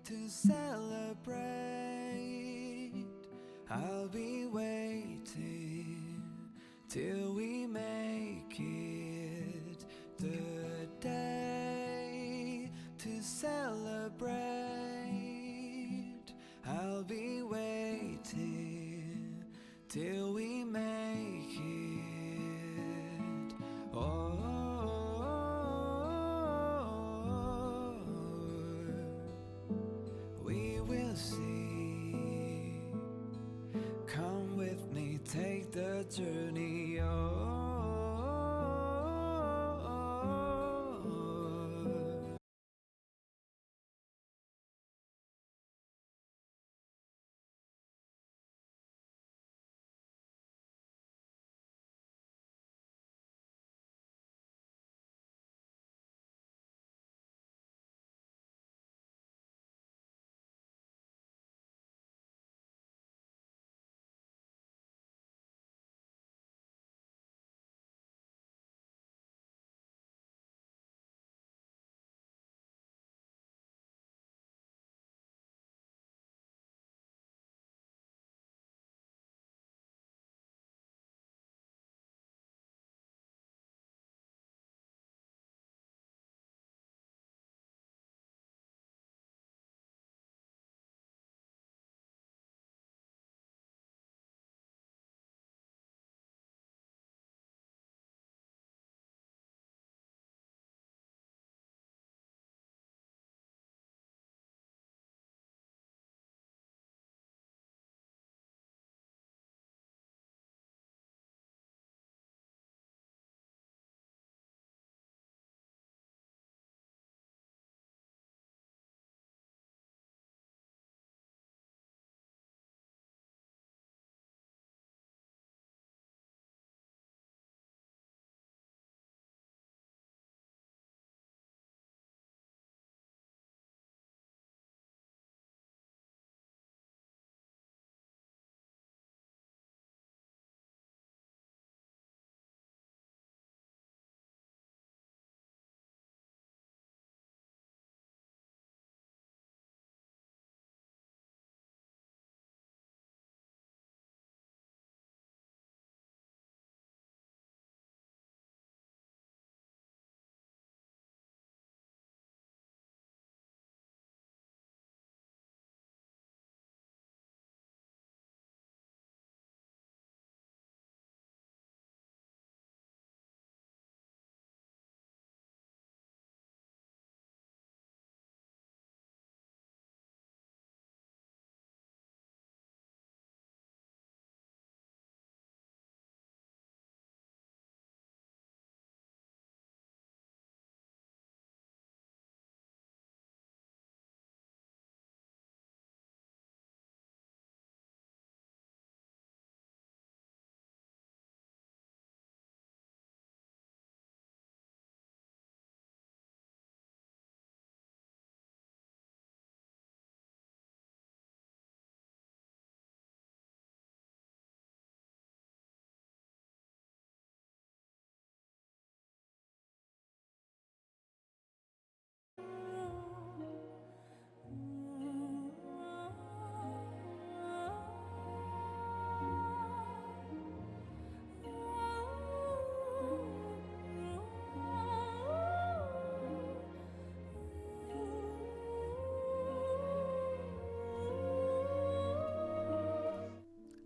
to celebrate. I'll be waiting till we make it the day to celebrate. I'll be waiting till we make it. Oh, we will see. Come with me, take the journey. Oh.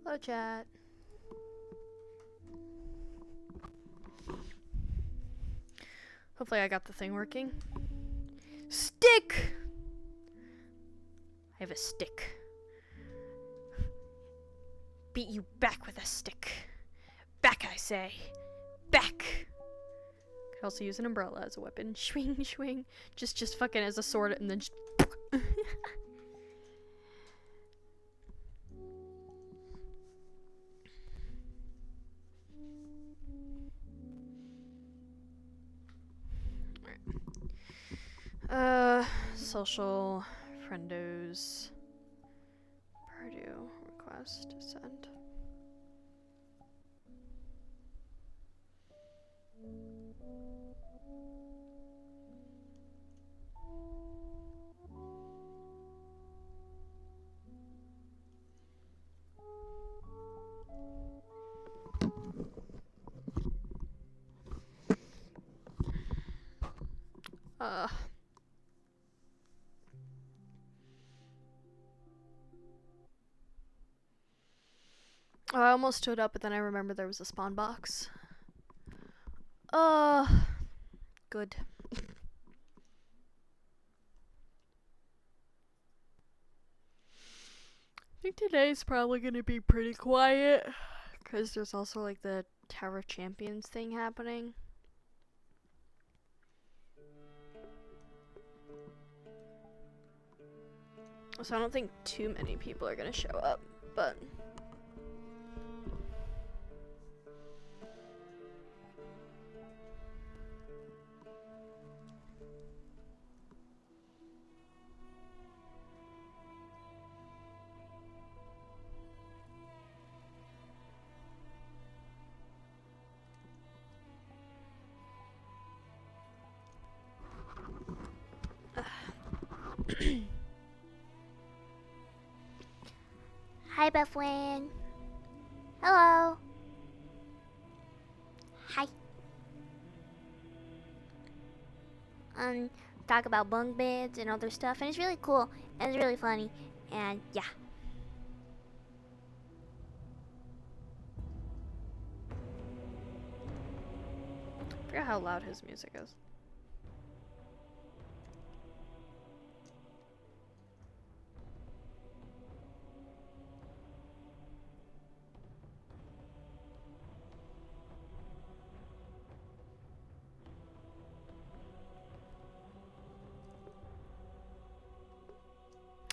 Hello, chat. Hopefully I got the thing working. Stick! I have a stick. Beat you back with a stick. Back, I say. Back! Could also use an umbrella as a weapon. Swing, swing. Just fucking as a sword and then just... Social friendos. Purdue request send. Oh, I almost stood up, but then I remembered there was a spawn box. Good. I think today's probably gonna be pretty quiet, because there's also like the Tower of Champions thing happening. So I don't think too many people are gonna show up, but Hi, Buffwin. Hello. Hi. Talk about bunk beds and other stuff, and it's really cool, and it's really funny, and yeah. I forget how loud his music is.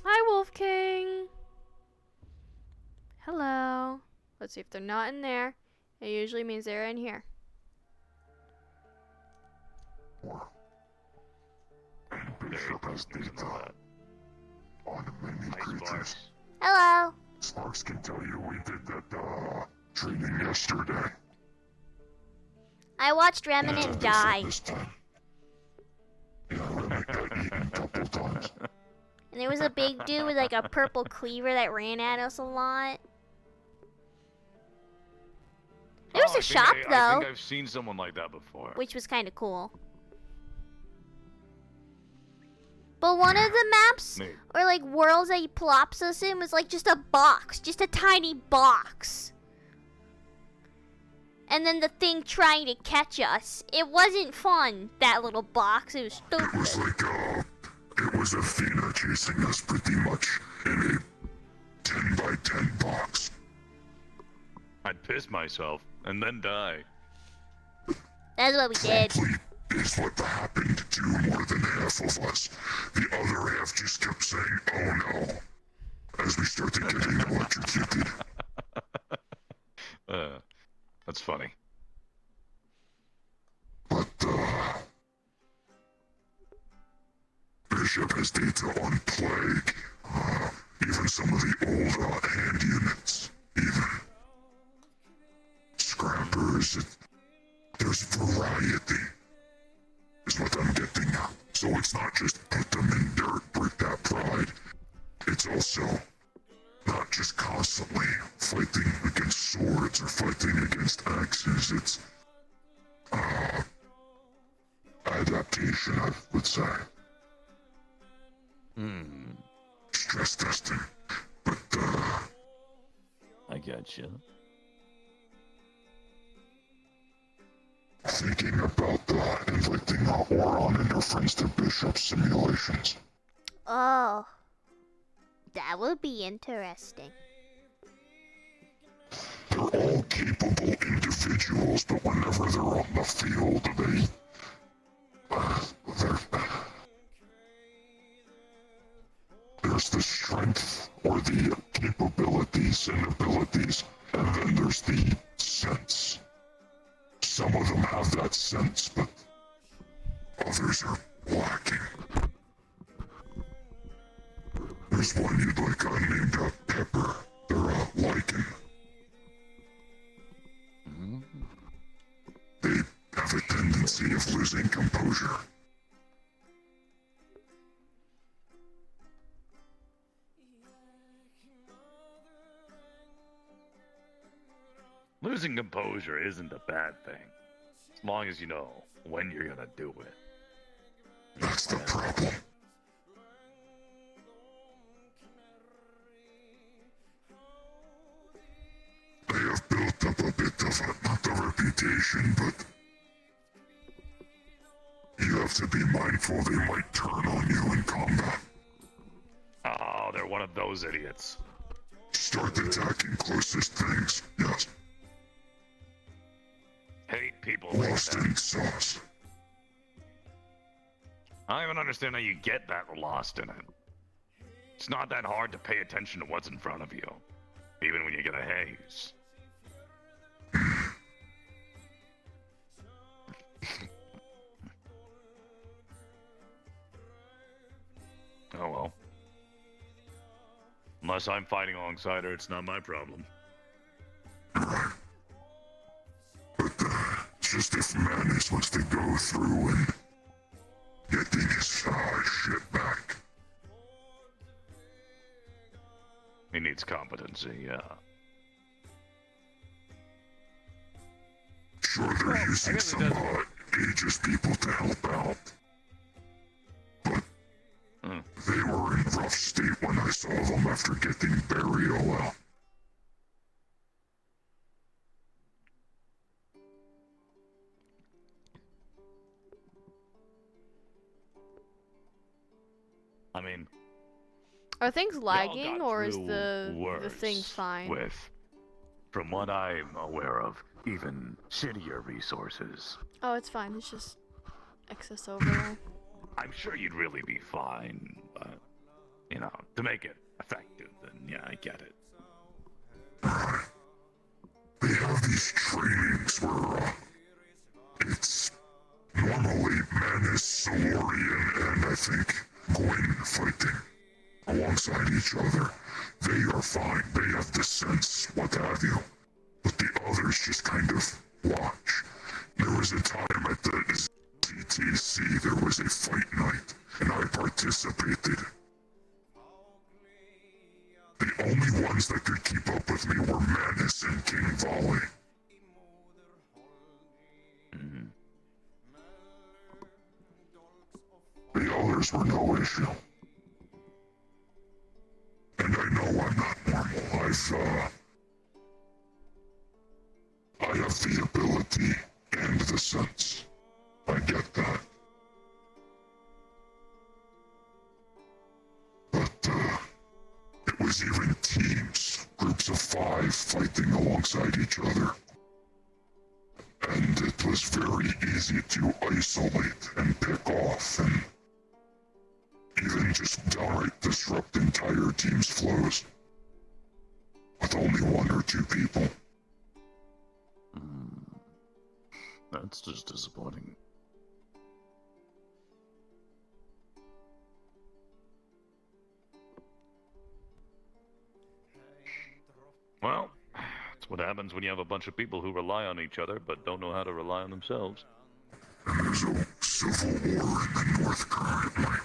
Hi, Wolf King. Hello. Let's see if they're not in there. It usually means they're in here. Bishop has data on many creatures. Hello. Sparks can tell you we did that training yesterday. I watched Remnant die. This time. Yeah, Remnant got eaten a couple times. And there was a big dude with like a purple cleaver that ran at us a lot. There was a shop I though, think I've seen someone like that before. which was kind of cool. But one of the maps, Me. or like worlds that he plops us in, was like just a box, just a tiny box. And then the thing trying to catch us. It wasn't fun, that little box. It was stupid. It was like, it was Athena chasing us pretty much in a 10 by 10 box. I'd piss myself and then die. That's what we did. Probably is what happened to more than half of us. The other half just kept saying, oh no, as we started getting electrocuted. That's funny. But, Bishop has data on Plague. Even some of the old, hand units. Even scrappers. There's variety. Is what I'm getting at. So it's not just put them in dirt, break that pride. It's also not just constantly fighting against swords or fighting against axes. It's, adaptation, I would say. Stress testing. But, I gotcha. thinking about, inflicting Auron interference to Bishop's simulations. Oh. That would be interesting. They're all capable individuals, but whenever they're on the field, there's the strength, or the capabilities and abilities, and then there's the sense. Some of them have that sense, but others are lacking. There's one you'd like named Pepper. They're lichen. They have a tendency of losing composure. Losing composure isn't a bad thing, as long as you know when you're gonna do it. That's the problem. They have built up a bit of not a reputation, but you have to be mindful they might turn on you in combat. Oh, they're one of those idiots. Start attacking closest things, yes. Hate people like Lost that. in sauce. I don't even understand how you get that lost in it. It's not that hard to pay attention to what's in front of you, even when you get a haze. Oh well. Unless I'm fighting alongside her, it's not my problem. Just if Madness wants to go through and getting his shit back. He needs competency, yeah. Sure, they're using some ageist people to help out. But they were in rough state when I saw them after getting burial out. I mean, Are things y'all lagging, got or is through the thing worse fine? With, from what I'm aware of, even shittier resources. Oh, it's fine. It's just excess overlay. I'm sure you'd really be fine, but, you know, to make it effective, then yeah, I get it. They have these trainings where, it's normally Manus, Solorian, and I think Gwyn fighting alongside each other. They are fine, they have the sense, what have you. But the others just kind of watch. There was a time at the CTC, there was a fight night, and I participated. The only ones that could keep up with me were Manus and King Volley. The others were no issue. And I know I'm not normal. I have the ability and the sense. I get that. But, it was even teams, groups of 5 fighting alongside each other. And it was very easy to isolate and pick off and even just downright disrupt entire teams' flows. With only 1 or 2 people. That's just disappointing. Well, that's what happens when you have a bunch of people who rely on each other but don't know how to rely on themselves. And there's a civil war in the north currently.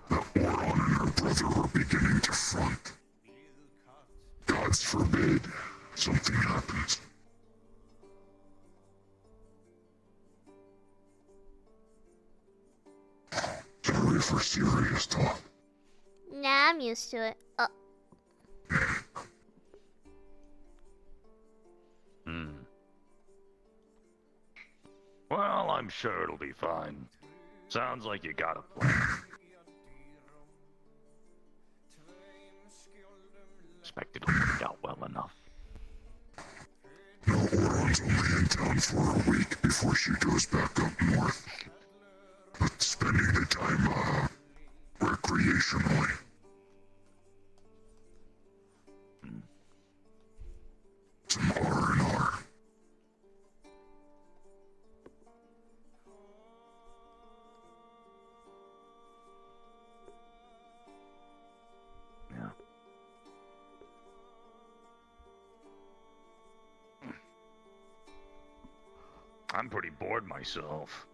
That Oron and her brother are beginning to front. Gods forbid something happens. Sorry for serious talk. Nah, I'm used to it. Well, I'm sure it'll be fine. Sounds like you got a plan. Expect it'll work out well enough. No, Oron's only in town for a week before she goes back up north. But spending the time, recreationally. Some R&R. Yeah. I'm pretty bored myself.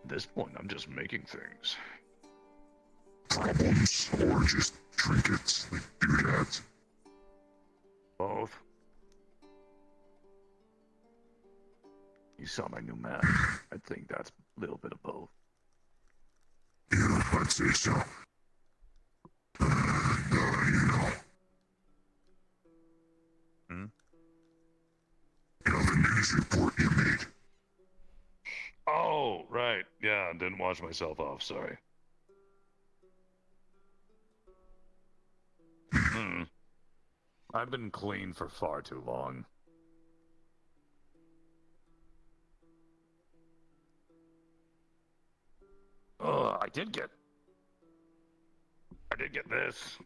At this point, I'm just making things. Problems, or just trinkets, like doodads. Both. You saw my new map. I think that's a little bit of both. Yeah, I'd say so. And, Hmm? the news report you made. Oh, right. Yeah, I didn't wash myself off, sorry. I've been clean for far too long. Oh, I did get this.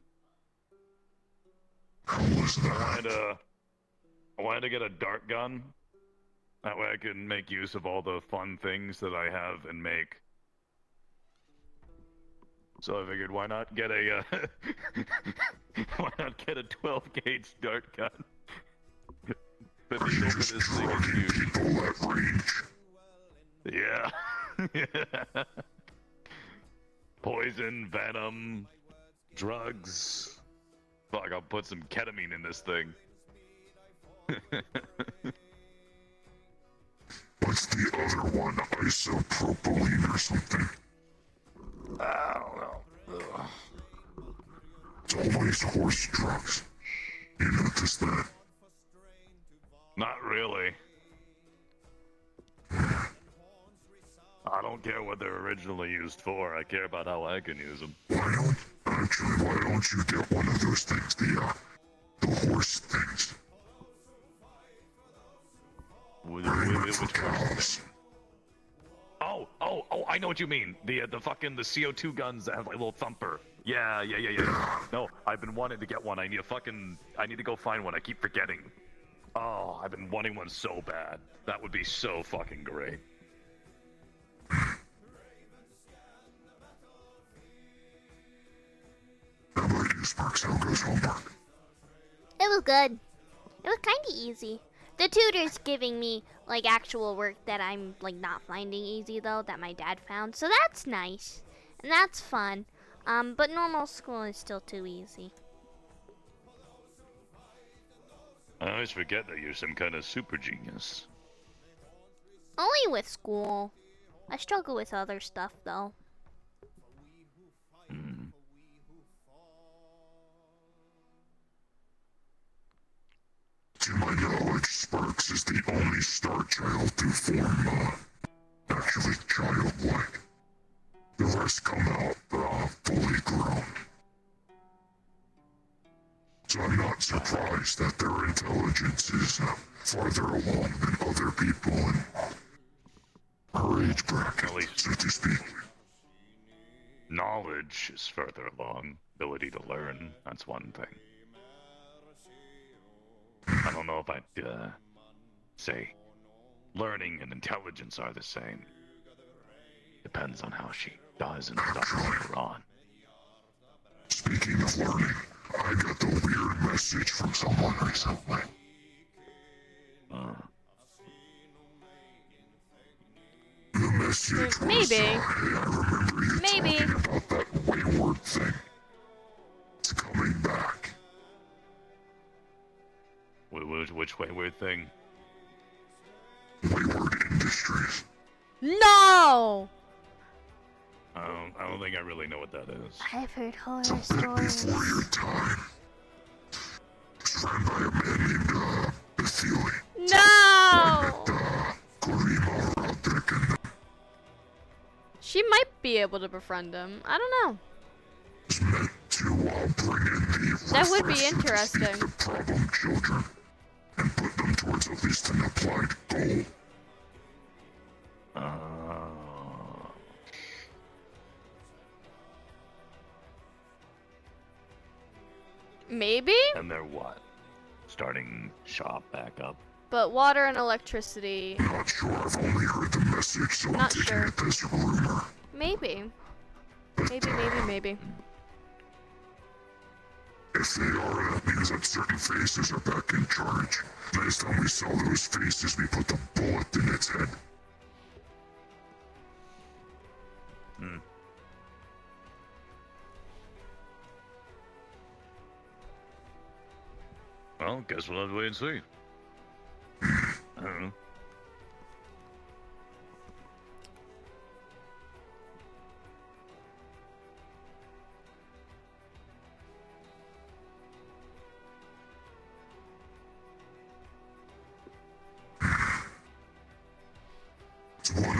How was that? I wanted to get a dart gun. That way I can make use of all the fun things that I have and make. So I figured, why not get a, why not get a 12 gauge dart gun? But Are the you open just is thing is drugging huge. people at range? Yeah. Yeah. Poison, venom, drugs. Fuck, I'll put some ketamine in this thing. What's the other one? Isopropylene or something? I don't know. Ugh. It's always horse drugs. You notice that? Not really. I don't care what they're originally used for. I care about how I can use them. Why don't you get one of those things? The horse things. Which For one? cows. Oh, I know what you mean. The fucking the CO2 guns that have like a little thumper. Yeah. No, I've been wanting to get one. I need to go find one. I keep forgetting. Oh, I've been wanting one so bad. That would be so fucking great. How about you, Sparks? How goes homework? It was good. It was kind of easy. The tutor's giving me like actual work that I'm like not finding easy though, that my dad found. So that's nice. And that's fun. But normal school is still too easy. I always forget that you're some kind of super genius. Only with school. I struggle with other stuff though. To my knowledge, Sparks is the only star child to form, actually childlike. The rest come out, fully grown. So I'm not surprised that their intelligence is, farther along than other people in our age bracket, At least- so to speak. Knowledge is further along. Ability to learn, that's one thing. I don't know if I'd, say learning and intelligence are the same. Depends on how she does and stuff later on. Speaking of learning, I got the weird message from someone recently. The message was, Maybe. hey, I remember you Maybe. talking about that wayward thing. It's coming back. Which wayward thing? Wayward Industries. No! I don't think I really know what that is. I've heard horror It's a bit stories. before your time. It's run by a man named, Bethili. No! Korima Roderick and She might be able to befriend him. I don't know. is meant to, bring in the That would be refresh, so to interesting. speak, the problem children and put them towards at least an applied goal. Maybe? And they're what? Starting shop back up? But water and electricity. Not sure, I've only heard the message, so I'm Not taking sure. it as rumor. Maybe. Maybe. If they are, that means that certain faces are back in charge. Last time we saw those faces, we put the bullet in its head. Well, guess we'll have to wait and see. I don't know.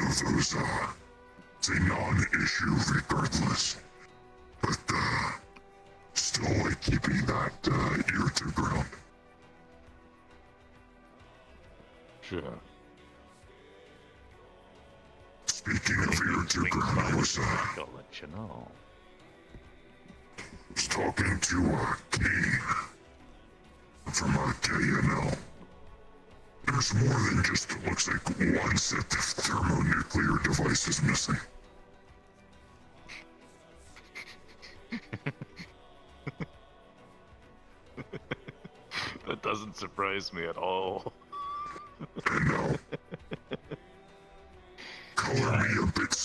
of those, it's a non-issue regardless. But, still like keeping that, ear to ground. Sure. Speaking of ear to ground, I was, I'll let you know. was talking to, Kane from, KNL. There's more than just, it looks like, one set of thermonuclear devices missing. That doesn't surprise me at all. I know. Color me a bit,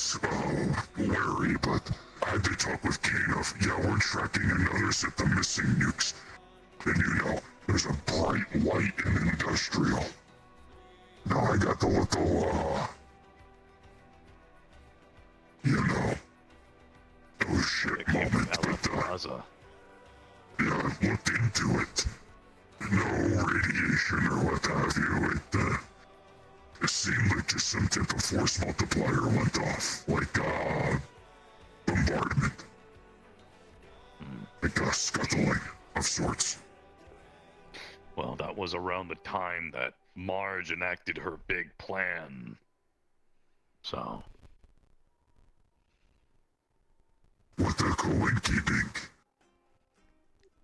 wary, but I had to talk with Kane of, yeah, we're tracking another set of missing nukes. And you know, there's a bright light in industrial. Now I got the little, you know, oh shit moment, but, Plaza. yeah, I looked into it. No radiation or what have you, it seemed like just some type of force multiplier went off, like, bombardment. Like a scuttling of sorts. Well, that was around the time that Marge enacted her big plan. So, What a coinky-dink.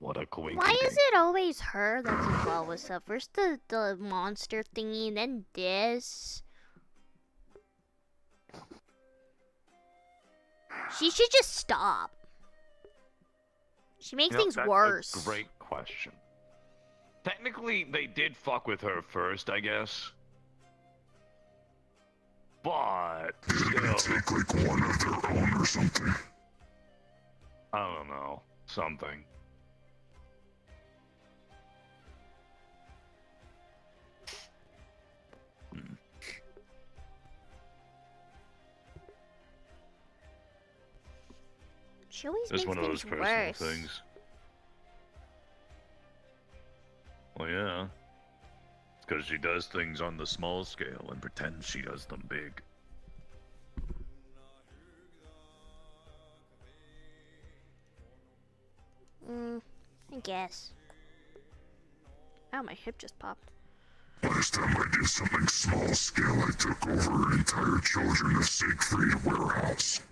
what a coincidence. Why is it always her that's involved with stuff? First the monster thingy, then this. She should just stop. She makes things that's worse. a great question. Technically, they did fuck with her first, I guess. But, Did it still, take like one of their own or something? I don't know. Something. She always It's makes one of those things personal worse. things. Well, yeah. It's because she does things on the small scale and pretends she does them big. I guess. Ow, my hip just popped. Last time I did something small scale, I took over an entire Children of Siegfried warehouse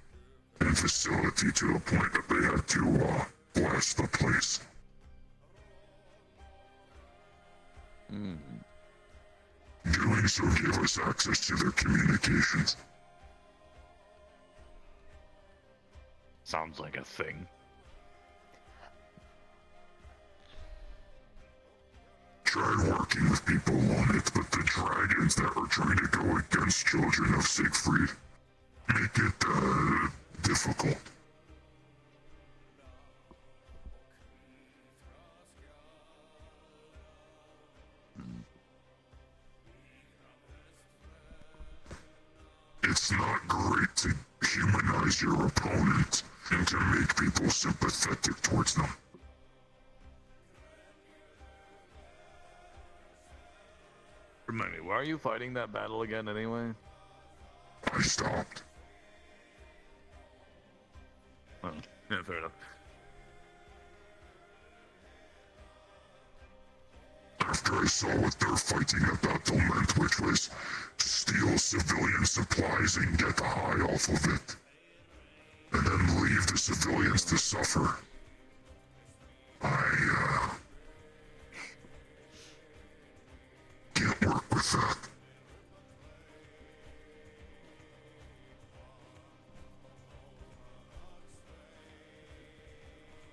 and facility to the point that they had to, blast the place. Doing so gave us access to their communications. Sounds like a thing. Tried working with people on it, but the dragons that were trying to go against Children of Siegfried make it, difficult. It's not great to humanize your opponent and to make people sympathetic towards them. Remind me, why are you fighting that battle again anyway? I stopped. Oh, yeah, fair enough. After I saw what their fighting at battle meant, which was to steal civilian supplies and get the high off of it, and then leave the civilians to suffer, I, can't work with that.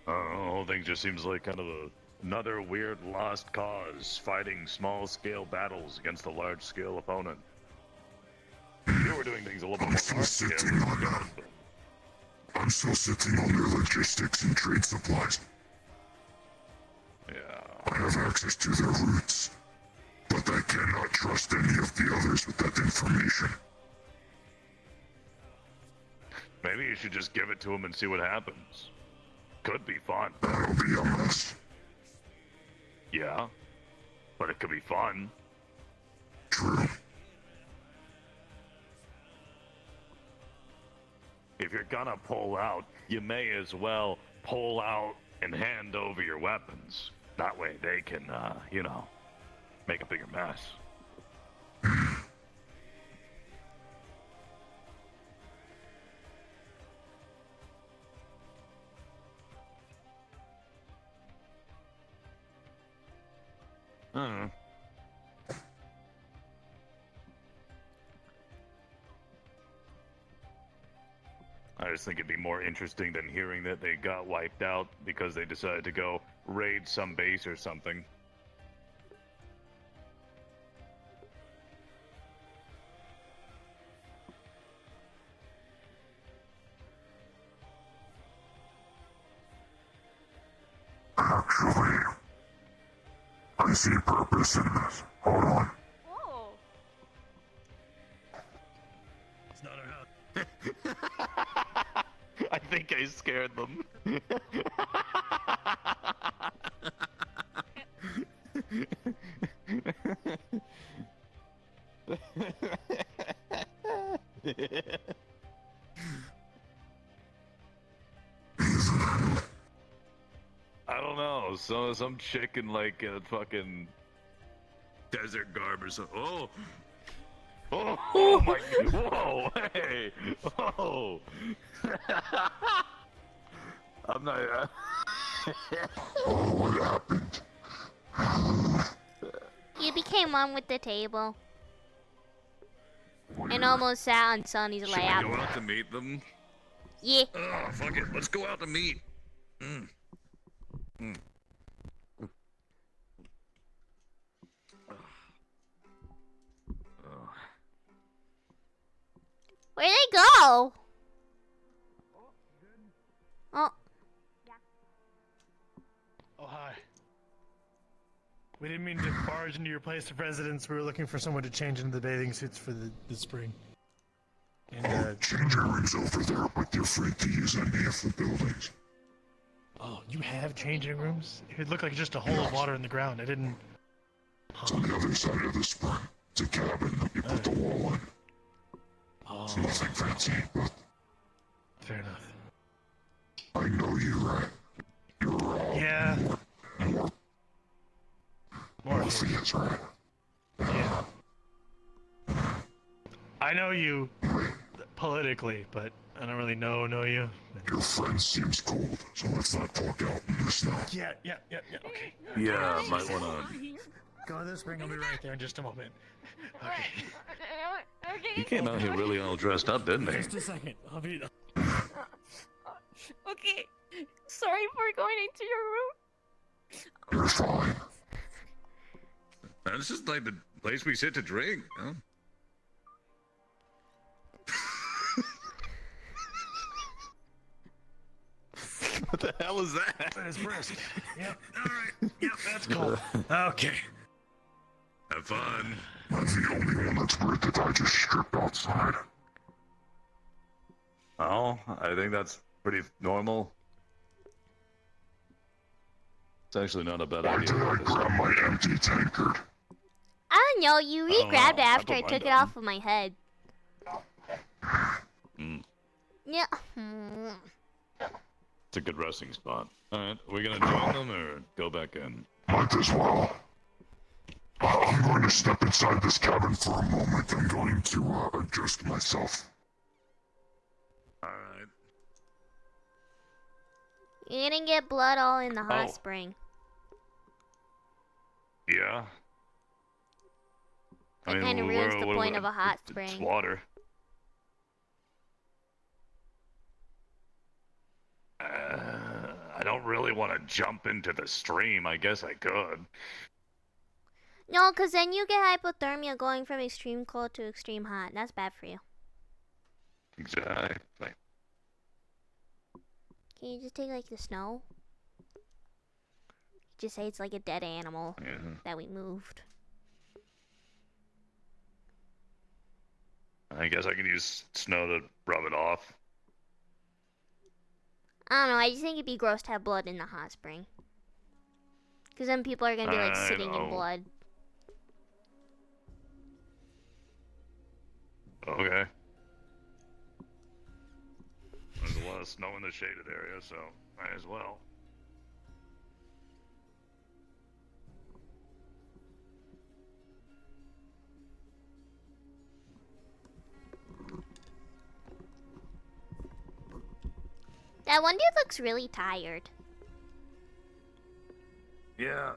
I don't know, the whole thing just seems like kind of another weird lost cause, fighting small-scale battles against a large-scale opponent. You were doing things a little bit more still large-scale. sitting on that. I'm still sitting on their logistics and trade supplies. Yeah. I have access to their routes, but I cannot trust any of the others with that information. Maybe you should just give it to him and see what happens. Could be fun. That'll be a mess. Yeah. But it could be fun. True. you're gonna pull out, you may as well pull out and hand over your weapons. That way they can, you know, make a bigger mess. I just think it'd be more interesting than hearing that they got wiped out because they decided to go raid some base or something. Actually, I see purpose in this. Hold on. Whoa. It's not our house. I think I scared them. I don't know. Some chick in like a fucking desert garb or something. Oh. Oh my! Whoa! Hey! Oh! I'm not. Oh, what happened? You became one with the table. And almost sat on Sonny's Should we lap. go out to meet them? Yeah. Oh, fuck it. Let's go out to meet. Mm. Mm. Oh. Where'd they go? Oh, Oh, hi. We didn't mean to barge into your place of residence. We were looking for someone to change into the bathing suits for the spring. And, Changing rooms over there, but they're free to use any of the buildings. oh, you have changing rooms? It looked like just a hole of water in the ground. I didn't... It's on the other side of the spring. It's a cabin that you put the wall in. It's Oh, nothing fancy, but fair enough. I know you, right? You're, Yeah, Morpheus, right? yeah. I know you politically, but I don't really know you. Your friend seems cold, so let's not talk out in the snow. Yeah, okay. Yeah, might wanna. Go to the spring, I'll be right there in just a moment. Okay. He came out here really all dressed up, didn't he? Just a second, I'll be... Okay. Sorry for going into your room. You're fine. This is like the place we sit to drink. Huh? What the hell is that? It's brisk. Yep, alright. Yep, that's cool. Okay. Have fun. I'm the only one that's weird that I just stripped outside. Oh, I think that's pretty normal. It's actually not a bad Why idea. did I grab my empty tankard? I don't know. You don't re-grabbed know. it I after put I mine took it down. off of my head. Mm, Yeah. it's a good resting spot. Alright, we gonna join them or go back in? Might as well. I'm going to step inside this cabin for a moment. I'm going to adjust myself. Alright. You're gonna get blood all in the hot Oh. spring. Yeah. That kinda ruins the point of a hot It's spring. water. I don't really want to jump into the stream. I guess I could. No, because then you get hypothermia going from extreme cold to extreme hot. That's bad for you. Exactly. Can you just take, like, the snow? Just say it's like a dead animal Yeah. that we moved. I guess I can use snow to rub it off. I don't know. I just think it'd be gross to have blood in the hot spring. Because then people are going to be, like, I sitting in know. blood. Okay. snow in the shaded area, so might as well. That one dude looks really tired. Yeah,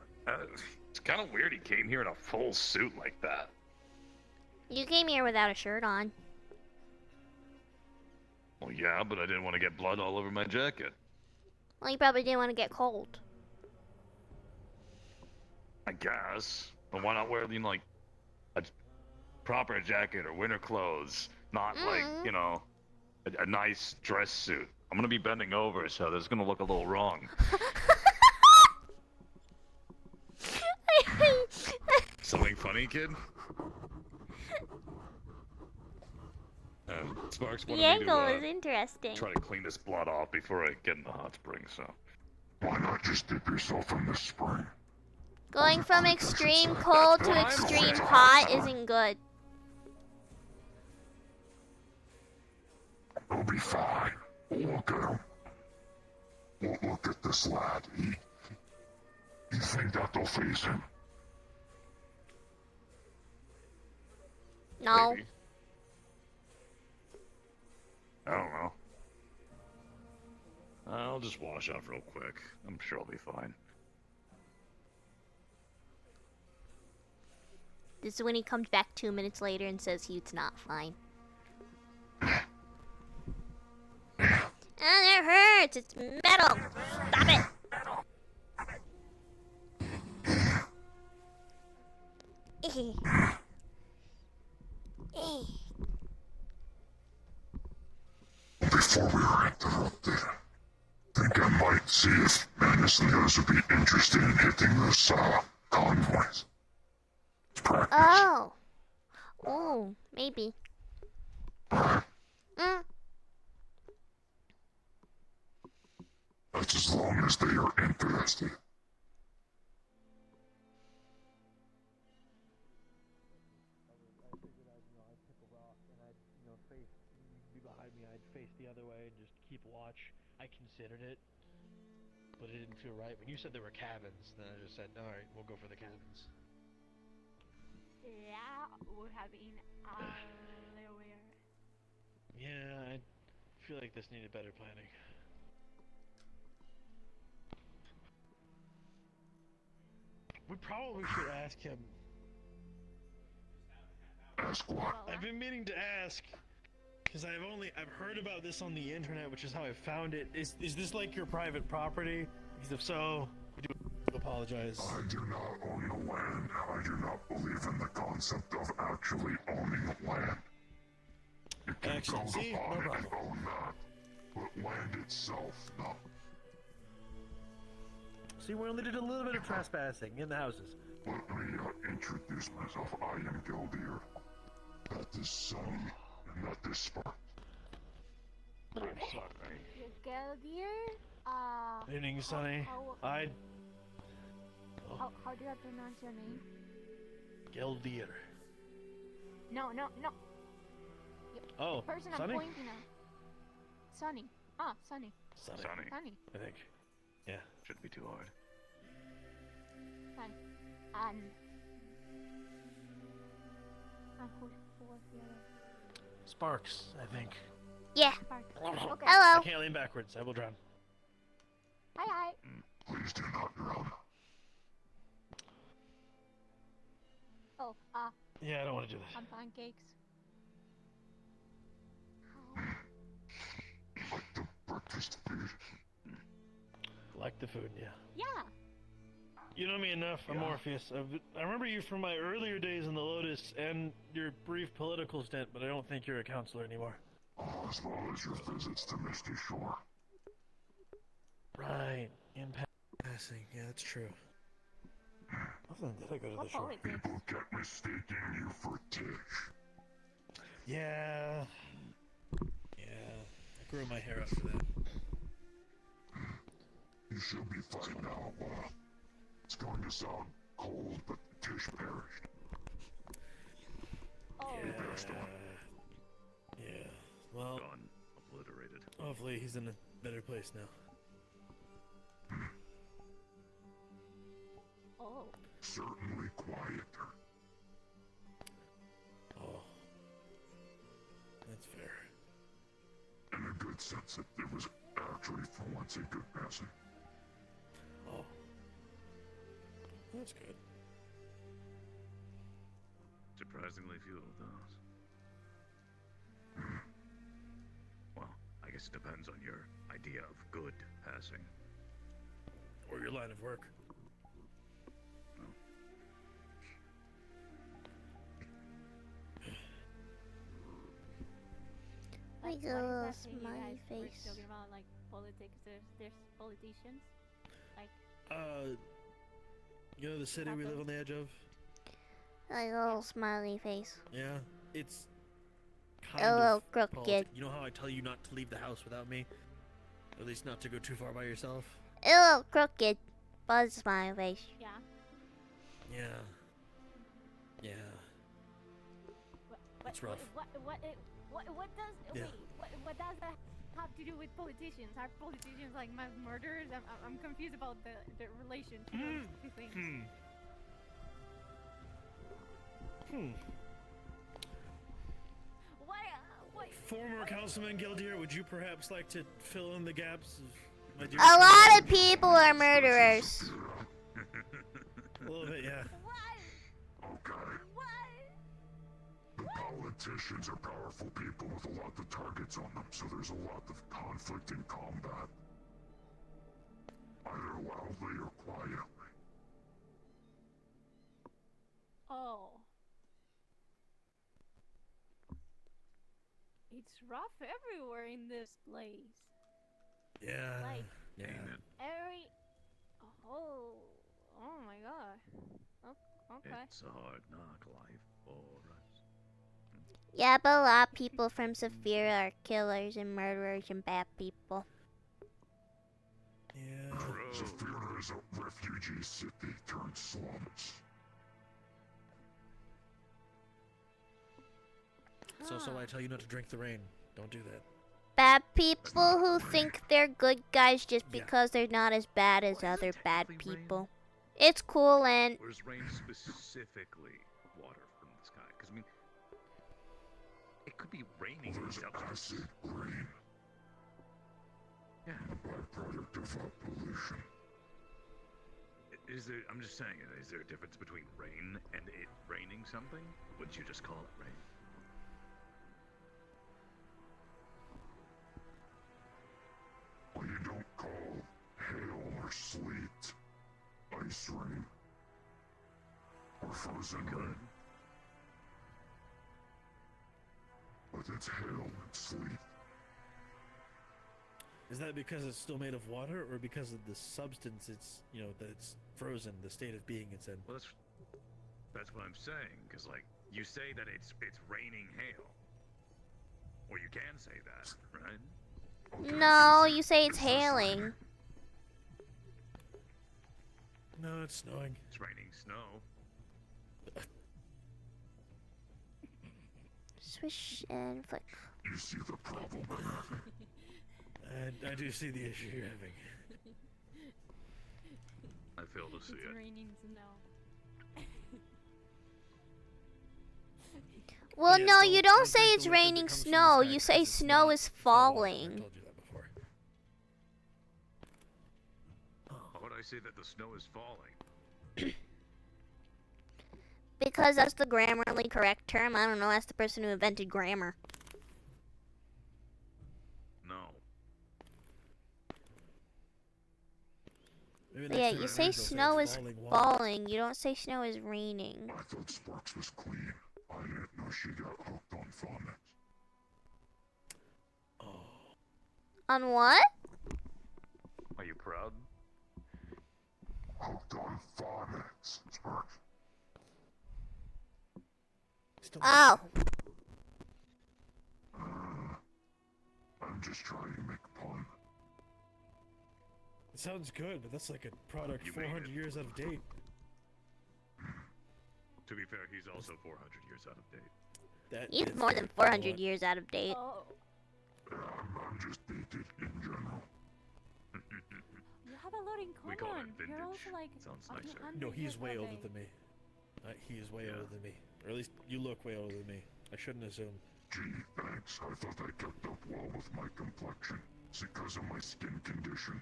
it's kind of weird he came here in a full suit like that. You came here without a shirt on. Well, yeah, but I didn't want to get blood all over my jacket. Well, you probably didn't want to get cold. I guess. But why not wear, like, a proper jacket or winter clothes? Not like, a nice dress suit. I'm gonna be bending over, so this is gonna look a little wrong. Something funny, kid? Sparks The wanted angle me is interesting. to try to clean this blood off before I get in the hot spring, so... Why not just dip yourself in the spring? Going from extreme cold to extreme hot isn't good. He'll be fine. Look at him. Look at this lad. You think that they'll face him? No. Maybe. I don't know. I'll just wash off real quick. I'm sure I'll be fine. This is when he comes back 2 minutes later and says he's not fine. Ah, that hurts! It's metal! Stop it! Before we are interrupted, think I might see if Magnus and the others would be interested in hitting those convoys. Practice. Oh. Oh, maybe. That's as long as they are interested. Behind me, I'd face the other way and just keep watch. I considered it, but it didn't feel right. When you said there were cabins, then I just said, all right, we'll go for the cabins. Yeah, would have been a little weird. Yeah, I feel like this needed better planning. We probably should ask him. Ask what? I've been meaning to ask, because I've heard about this on the internet, which is how I found it. Is this like your private property? Because if so, I do apologize. I do not own the land. I do not believe in the concept of actually owning land. You can Excellent. build See? upon No it problem. and own that. But land itself, no. See, we only did a little bit of trespassing in the houses. Let me introduce myself. I am Gildeer. That is Sunny, and that is Spark. I'm sorry. You go there? Evening, Sonny. How do I pronounce your name? Gildeer. No. Oh, Person Sonny? I'm pointing at. Sunny. Ah, Sunny. Sonny, Sunny. I think. Yeah. Shouldn't be too hard. Fine. And who was the other? Sparks, I think. Yeah. Park. I Okay. Hello. can't lean backwards. I will drown. Hi. Please do not drown. Oh, Yeah, I don't want to do this. pancakes. Like the breakfast food. Like the food, yeah. Yeah. You know me enough. I'm Morpheus. I remember you from my earlier days in the Lotus and your brief political stint, but I don't think you're a counselor anymore. As well as your visits to Misty Shore. Right. In passing. Yeah, that's true. Often did I go to the What shore? politics? People kept mistaking you for Tish. Yeah. Yeah. I grew my hair after that. You should be fine now. It's going to sound cold, but Tish perished. Oh, Yeah. Yeah. Well, Gone. Obliterated. Hopefully he's in a better place now. Oh. Certainly quieter. Oh. That's fair. In a good sense that there was actually for once a good passing. Oh. That's good. Surprisingly few of those. Well, I guess it depends on your idea of good passing. Or your line of work. Like What a is little that thing you smiley guys were face. talking about, like politics? There's politicians. Like, You know the city we live on the edge of? Like a little smiley face. Yeah, it's A kind little of crooked. You know how I tell you not to leave the house without me? At least not to go too far by yourself? A little crooked. But it's a smiley face. yeah. Yeah. Yeah. What, It's rough. what does Yeah. wait? What does that have to do with politicians? Are politicians like mass murderers? I'm confused about the relation to those two things. What? Former Councilman Gildeer, would you perhaps like to fill in the gaps of my dear A lot friend? of people are murderers. A little bit, yeah. What? Okay. What? The politicians are powerful people with a lot of targets on them, so there's a lot of conflict and combat. Either loudly or quietly. Oh. It's rough everywhere in this place. Yeah. Like, Yeah. Oh my god. Okay. It's a hard knock life for us. Yeah, but a lot of people from Saphira are killers and murderers and bad people. Yeah. Zafira is a refugee city turned slums. It's also why I tell you not to drink the rain. Don't do that. Bad people who think they're good guys just Yeah. because they're not as bad as Well, is other it bad technically rain? people. It's cool and Or is rain specifically water from the sky? Because, I mean, it could be raining in There's substance. acid rain, Yeah. a byproduct of pollution. Is there, I'm just saying, is there a difference between rain and it raining something? Wouldn't you just call it rain? Well, you don't call hail or sleet ice rain or frozen Good. rain, but it's hail and sleet. Is that because it's still made of water, or because of the substance it's, that it's frozen, the state of being it's in? Well, that's what I'm saying. Because, like, you say that it's raining hail, or you can say that, right? Okay, no, easy. you say it's just raining. hailing. No, it's snowing. It's raining snow. Swish and flick. You see the problem in that? I do see the issue you're having. I fail to see It's it. raining snow. Well, Yeah, no, you don't say drink it's the liquid that raining comes from the snow. sky You 'cause say it's snow not is salt water. I falling. told you that before. How would I say that the snow is falling? Because that's the grammarly correct term. I don't know, that's the person who invented grammar. No. Maybe But next yeah, time you it say rains, they'll snow it's is falling water. falling. You don't say snow is raining. I thought Sparks was clean. I didn't know she got hooked on phonics. Oh. On what? Are you proud? Hooked on phonics, Sparks. Still Oh. I'm just trying to make a pun. It sounds good, but that's like a product You made 400 it. years out of date. To be fair, he's also 400 years out of date. That He's is more fair. than You know 400 what? years out of date. Oh. I'm just dated in general. You have a lot in We call common. that You're vintage. also like Sounds a few nicer. hundred No, years he's way older away. than me. He is way Yeah. older than me. Or at least you look way older than me. I shouldn't assume. Gee, thanks. I thought I kept up well with my complexion. It's because of my skin condition.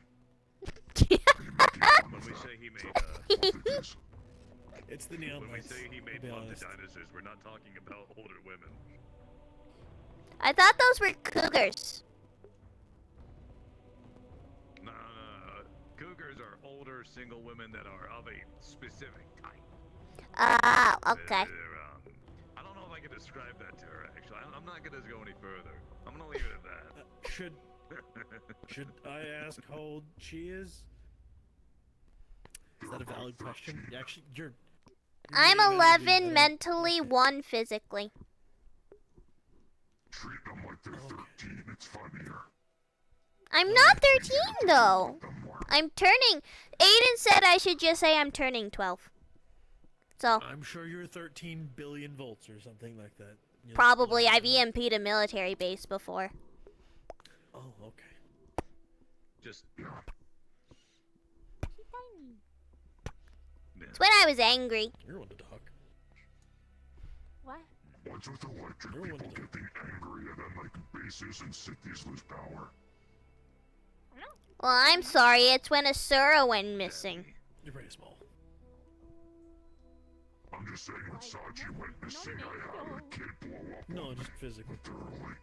When we say he made, Advantages. It's the neon when we lights. say he made to be love to honest. dinosaurs, we're not talking about older women. I thought those were cougars. No. Cougars are older single women that are of a specific type. Ah, okay. I don't know if I can describe that to her, actually. I'm not gonna go any further. I'm gonna leave it at that. Should I ask how old she is? Is that a valid question? Actually, you're I'm getting better, dude. 11 mentally, 1 physically. Treat them like they're 13. It's funnier. I'm not 13 though. I'm turning. Aiden said I should just say I'm turning 12. So I'm sure you're 13 billion volts or something like that. You'll probably explode. I've EMP'd a military base before. Oh, okay. Just, She's tiny. It's when I was angry. You're one to talk. What? What's with electric You're one people to talk. getting angry and then like bases and cities lose power? No. Well, I'm sorry. It's when Asura went missing. You're pretty small. I'm just saying when Sachi went missing, I had a kid blow up. No, just physically. Literally.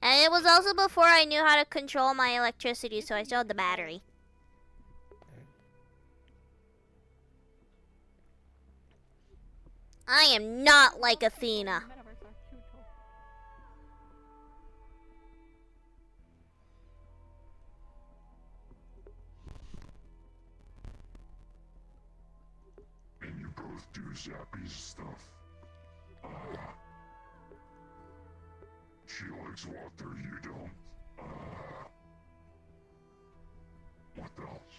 And it was also before I knew how to control my electricity, so I still had the battery. I am not like Athena. Metaverse are cute too. And you both do Zappy's stuff. She likes water, you don't. What else?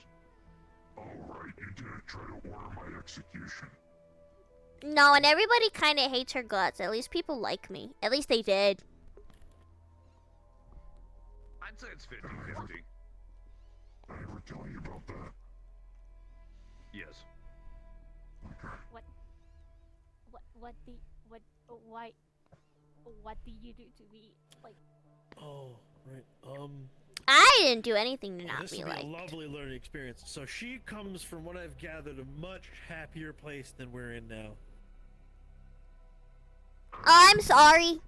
Alright, you didn't try to order my execution. No, and everybody kind of hates her guts. At least people like me. At least they did. I'd say it's 50-50. I ever tell you about that? Yes. What do you do to be like? Oh, right. I didn't do anything to not This be will be liked. a lovely learning experience. So she comes from what I've gathered a much happier place than we're in now. Oh, I'm sorry.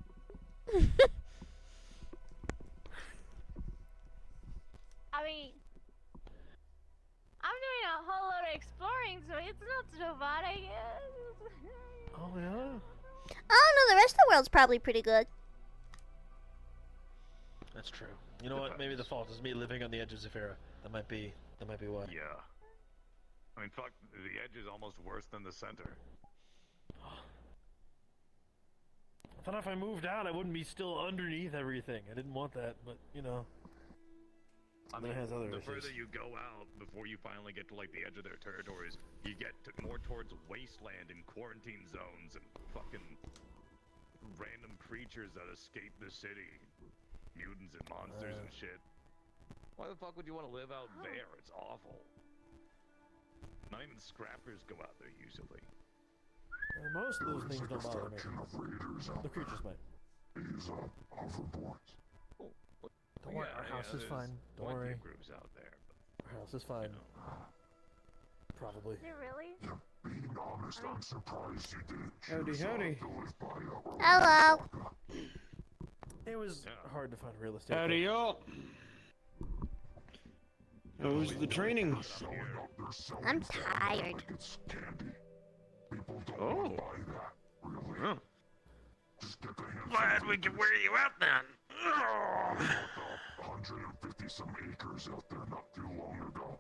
I mean, I'm doing a whole lot of exploring, so it's not so bad, I guess. Oh yeah. I don't know. The rest of the world's probably pretty good. That's true. You know what? Maybe the fault is me living on the edge of Zephyra. That might be why. Yeah. I mean, fuck, the edge is almost worse than the center. I thought if I moved out, I wouldn't be still underneath everything. I didn't want that, but you know. I Then mean, it has other the issues. further you go out, before you finally get to like the edge of their territories, you get more towards wasteland and quarantine zones and fucking random creatures that escape the city, mutants and monsters and shit. Why the fuck would you want to live out there? It's awful. Not even scrappers go out there usually. Most of those things There's don't like a bother me. faction of raiders out The creatures might. there. These hoverboards. Don't worry, our house is there's fine. Don't plenty worry. of groups out there, but, Our house is fine. you know. Probably. Is it really? Yeah, being honest, I'm surprised you didn't Howdy, choose howdy. to live by a Hello. It was Yeah. hard to find real estate. Howdy, y'all. How was the training? selling up their selling I'm stuff tired. like it's candy. People don't Oh. want to buy that, really. Oh. Just get the hands Glad we can wear you out then. Bought the 150 some acres out there not too long ago.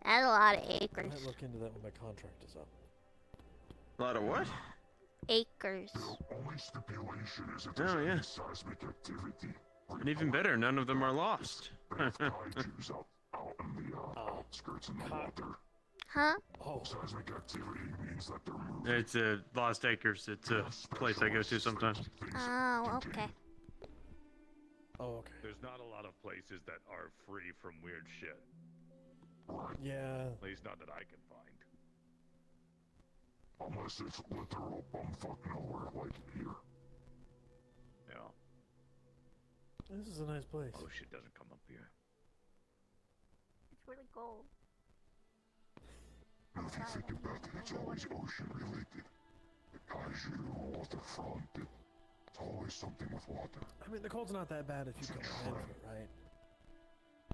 That's a lot of I acres. might look into that when my contract is up. A lot of what? Acres. The only stipulation is if there's Oh, any yeah. seismic activity. And even better, none of them are lost. They have kaiju's out in the outskirts in the water. Huh? Oh, Seismic activity means that they're moving. It's Lost Acres. It's a place I go to sometimes. Oh, okay. oh, okay. There's not a lot of places that are free from weird shit. Yeah. At least not that I can find. Unless it's literal bumfuck nowhere like here. Yeah. This is a nice place. Oh, shit doesn't come up here. It's really cold. If you think about it, it's always ocean related. The kaiju, waterfront, it's always something with water. I mean, the cold's not that bad if you can plan for it, right?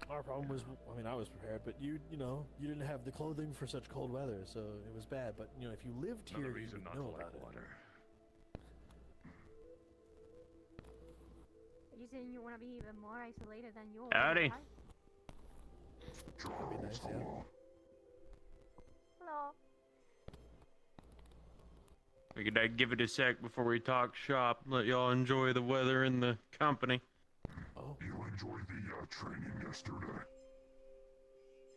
Our problem was, I mean, I was prepared, but you know, you didn't have the clothing for such cold weather, so it was bad. But you know, if you lived here, Another you reason would not to know like about it. water. Are you saying you want to be even more isolated than you Howdy. are? That'd be nice, yeah. Hello. Figured I'd give it a sec before we talk shop. Let y'all enjoy the weather and the company. Oh, You enjoyed the training yesterday?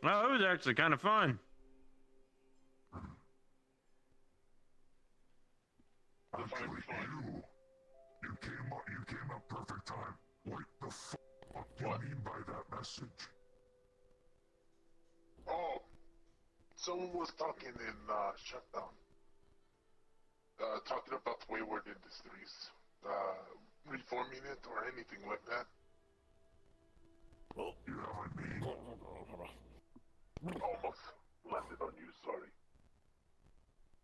Oh, it was actually kind of fun. Actually, you came up perfect time. What the fuck do you mean by that message? Oh, someone was talking in shutdown. Talking about Wayward Industries, reforming it or anything like that. You haven't been. Almost landed on you, sorry.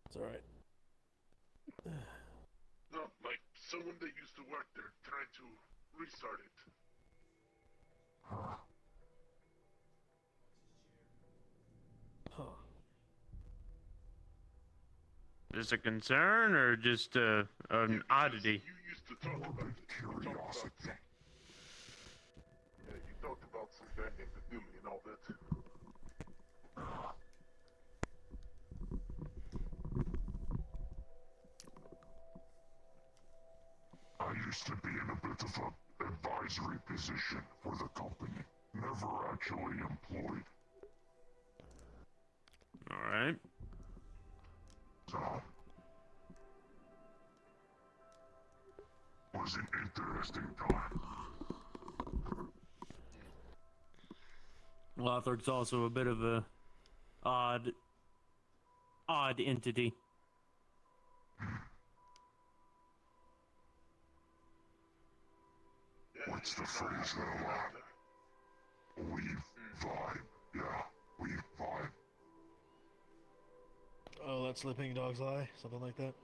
it's all right. No, like someone that used to work there trying to restart it. Huh. Is this a concern or just an oddity? You used to talk about it. Curiosity. Yeah, you talked about some guy named Dilly and all that. I used to be in a bit of an advisory position for the company. Never actually employed. All right. So, was an interesting time. Lothric also a bit of a odd entity. Yeah, What's the phrase that Weave vibe. Yeah, weave vibe. Oh, let sleeping dogs lie, something like that.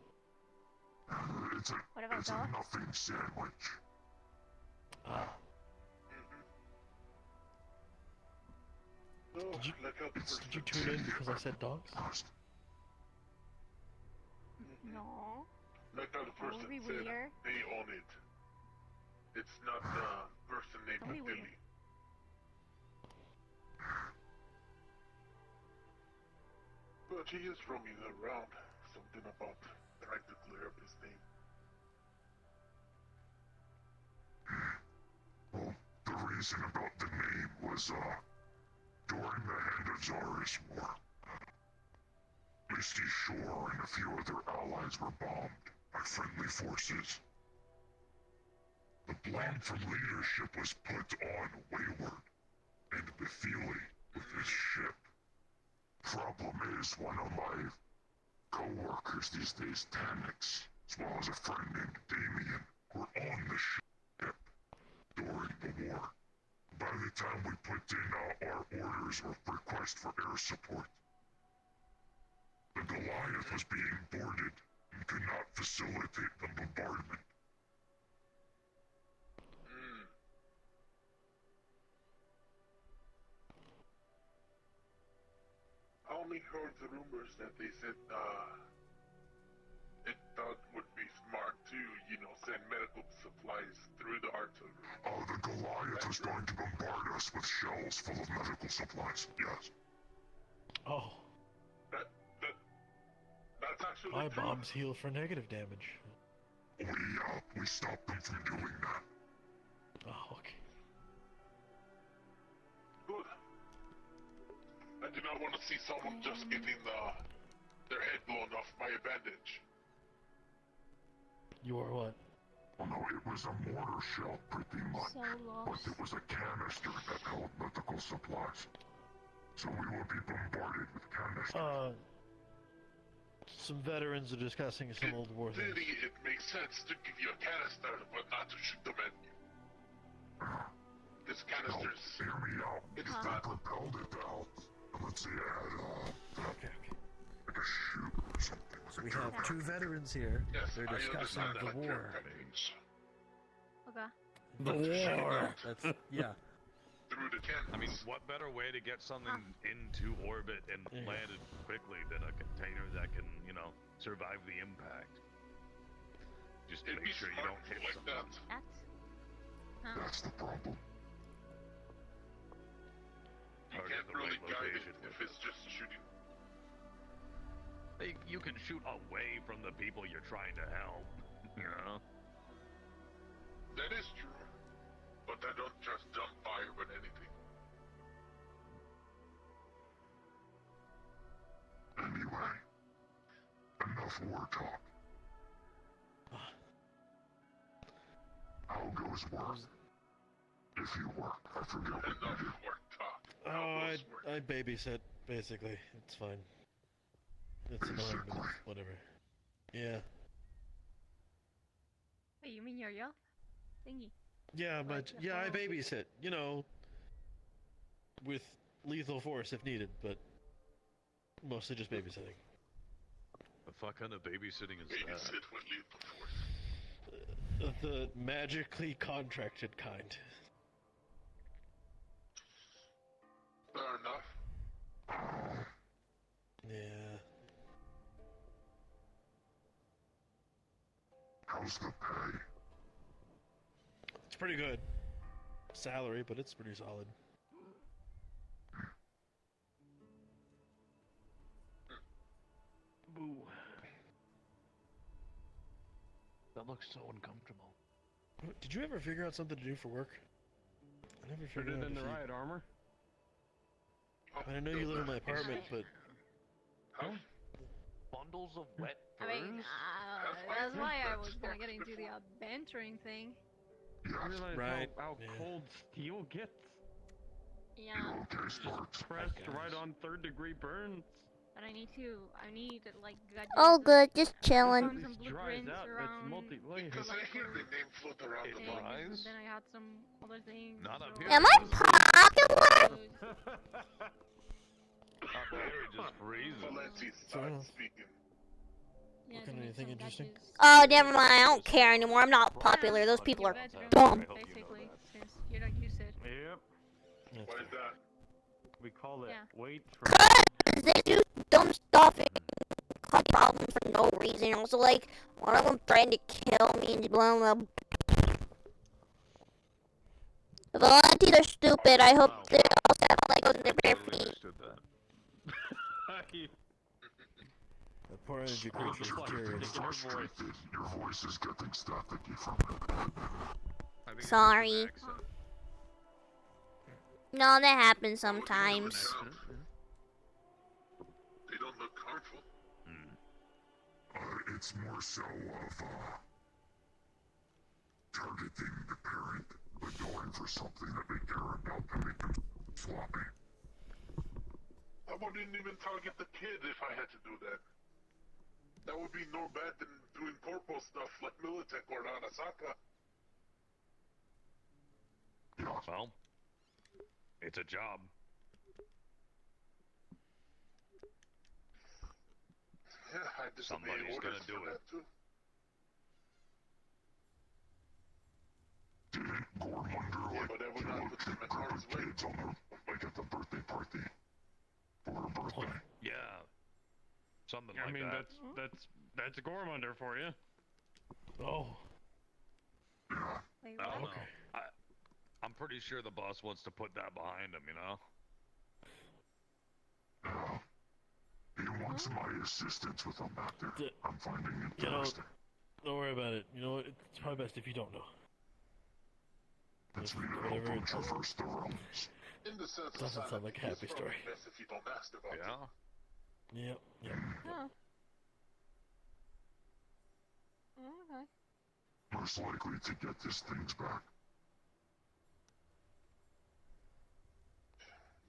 It's What about a dogs? nothing sandwich. Ah, No, Did you- like how the did first you tune in because I said dogs? First, No. Like how the That person would be said weird. they own it. It's not the person named That'd be weird. Dilly. But he is roaming around. Something about trying to clear up his name. well, the reason about the name was, during the Hand of Zaris War, Misty Shore and a few other allies were bombed by friendly forces. The blame from leadership was put on Wayward and Bethili with his ship. Problem is, one of my co-workers these days, Tanix, as well as a friend named Damien, were on the ship during the war. By the time we put in our orders or request for air support, the Goliath was being boarded and could not facilitate the bombardment. I only heard the rumors that they said, it thought would be smart to, send medical supplies through the artillery. The Goliath was going to bombard us with shells full of medical supplies, yes. Oh, That's actually my true. bombs heal for negative damage. We stopped them from doing that. Oh, okay. Good. I do not want to see someone just getting their head blown off by a bandage. You are what? Well, no, it was a mortar shell, pretty much. So But lost. it was a canister that held medical supplies. So we will be bombarded with canisters. Some veterans are discussing some old war things. Clearly, it makes sense to give you a canister, but not to shoot them at you. This canister's... Hear me out. It's If not... I propelled it out, let's say I had, Okay. like a chute or something. With a We have turret. 2 veterans here. Yes, They're I discussing understand the that. war. Okay. The war! That's, yeah. Through the canvas. I mean, what better way to get something into orbit and Yeah. landed quickly than a container that can, you know, survive the impact? Just It'd make be sure you smart don't hit like something. that. That's the problem. You Target can't the really right guide it location if with it's just shooting. You can shoot away from the people you're trying to help, you know? That is true. But I don't just jump fire with anything. Anyway, enough war talk. How goes work? If you work, I forget what you Enough do. work talk. Oh, How goes work? I babysit, basically. It's fine. It's annoying, but it's whatever. Yeah. Wait, you mean your Yelp thingy? Yeah, but Like the yeah, I whole- babysit. You know, with lethal force if needed, but mostly just babysitting. The fuck kind of babysitting is that? Babysit with lethal force. The magically contracted kind. Fair enough. Yeah. How's the pay? It's pretty good. Salary, but it's pretty solid. Boo. That looks so uncomfortable. Did you ever figure out something to do for work? I never Put figured it out in if the you... riot armor. I know you live in my apartment, but How? Bundles of wet I mean, that's why I was gonna get into the bantering thing. I realize Right, how yeah. cold steel gets. Yeah, Okay, Sparks. Pressed right on 3rd-degree burns. but I need like gadgets. Oh, good, just I chilling. found some This dries blueprints out, it's around multi-layered. Because I hear the name float around It the things, map. dries? and then I had some other things. Not up so- here. Am I popular? Up there it just freezes. Valenti So- speaking. Yeah, Looking to at make anything some interesting? gadgets. Oh, never mind. I don't care anymore. I'm not popular. Those people are Veterans, dumb. basically, since you don't use it. Yep. that's What is fair. that? We call it Yeah. wait for. Cause they do dumb stuff and cause problems for no reason. Also, like, one of them threatened to kill me and blah blah. The Valentis are stupid. I hope they all step on Legos in their bare Totally feet. understood that. That poor energy creature is curious. Taking her voice. Frustrated. Your voice is getting staticky from it. I think it's just Sorry. an accent. No, that happens sometimes. They don't look harmful. It's more so of, targeting the parent, but going for something that they care about to make them sloppy. I wouldn't even target the kid if I had to do that. That would be no bad than doing corporal stuff like Militech or Arasaka. Well, it's a job. Yeah, I disobey Somebody's orders gonna do for it. that too. Gormunder, Yeah, like, but I would not put them in group harm's of way. kids on her, like at the birthday party. For her birthday. Yeah. Something I like mean, that. that's Gormunder for you. Oh, Like, I don't what? know. I'm pretty sure the boss wants to put that behind him, you know? Yeah. He wants my assistance with a matter. D- I'm finding it you know- interesting. don't worry about it. You know what? It's probably best if you don't know. Let's If read a whatever whole it- traverse the realms. In the sense of Doesn't sound like a happy it's probably story. best if you don't ask about it. Yeah. Yep. Oh. Okay. Most likely to get these things back.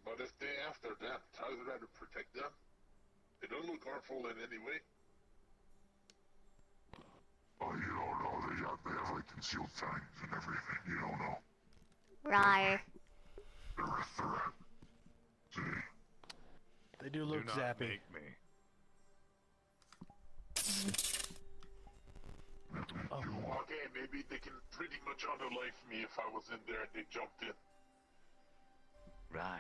But if they after them, I'd rather protect them. They don't look harmful in any way. Oh, you don't know. They have like concealed fangs and everything. You don't know. Rawr. They're a threat. See? They do Do look not zappy. make me. Okay, maybe they can pretty much underlife me if I was in there and they jumped in. Right.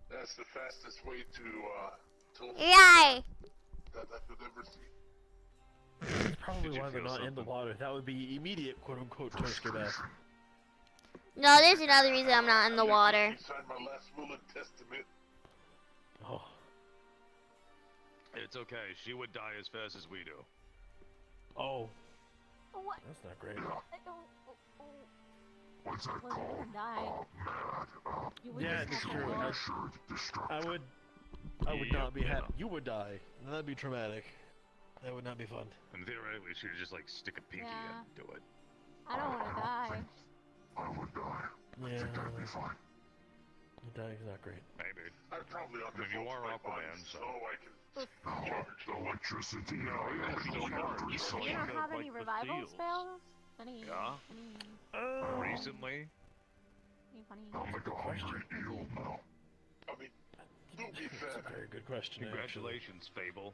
That's the fastest way to Yay! that I could ever see. That's probably Did you why they're feel not in the something? water. That would be immediate quote-unquote toaster bath. No, there's another reason I'm not in the water. You signed my last will and testament. Oh. It's okay. She would die as fast as we do. Oh. What? That's not great. I don't. What's that Well, you called? would die. Mad. You would Yeah, just it's have true. to I- go. Assured destruction. I would Yep, not be yeah. happy. You would die. And that'd be traumatic. That would not be fun. And theoretically, she would just like stick a pinky Yeah. and do it. I don't want to die. I would die. I Yeah. think that'd be fine. Dying's not great. Maybe. I'd probably I mean, you undervote are my Aquaman, body so. I can No, charge. the electricity. No, I even if you don't don't have charge, to you recycle. You don't Like have the any revival seals. spells? Any? Yeah. Any Recently, funny? I'm like a hungry eel now. I mean, to be That's fair, a very good question. Actually. congratulations, Fable.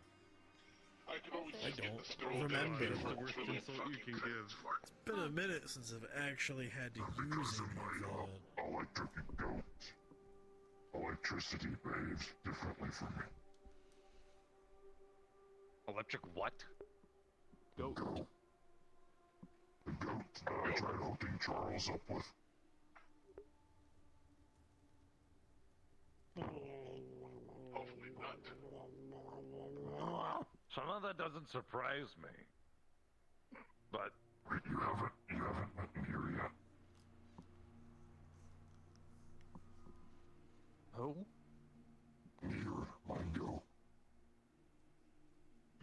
I could always I just get don't the scroll remember. down It's the and worst fill in insult you fucking can credits give. for it. It's been a minute since I've actually had to use Because of any my of that. electric goats. Electricity behaves differently for me. Electric what? Goat. The goat that I tried hooking Charles up with. Hopefully not. Some of that doesn't surprise me. But Wait, you haven't met me here yet. who? Here, my goat.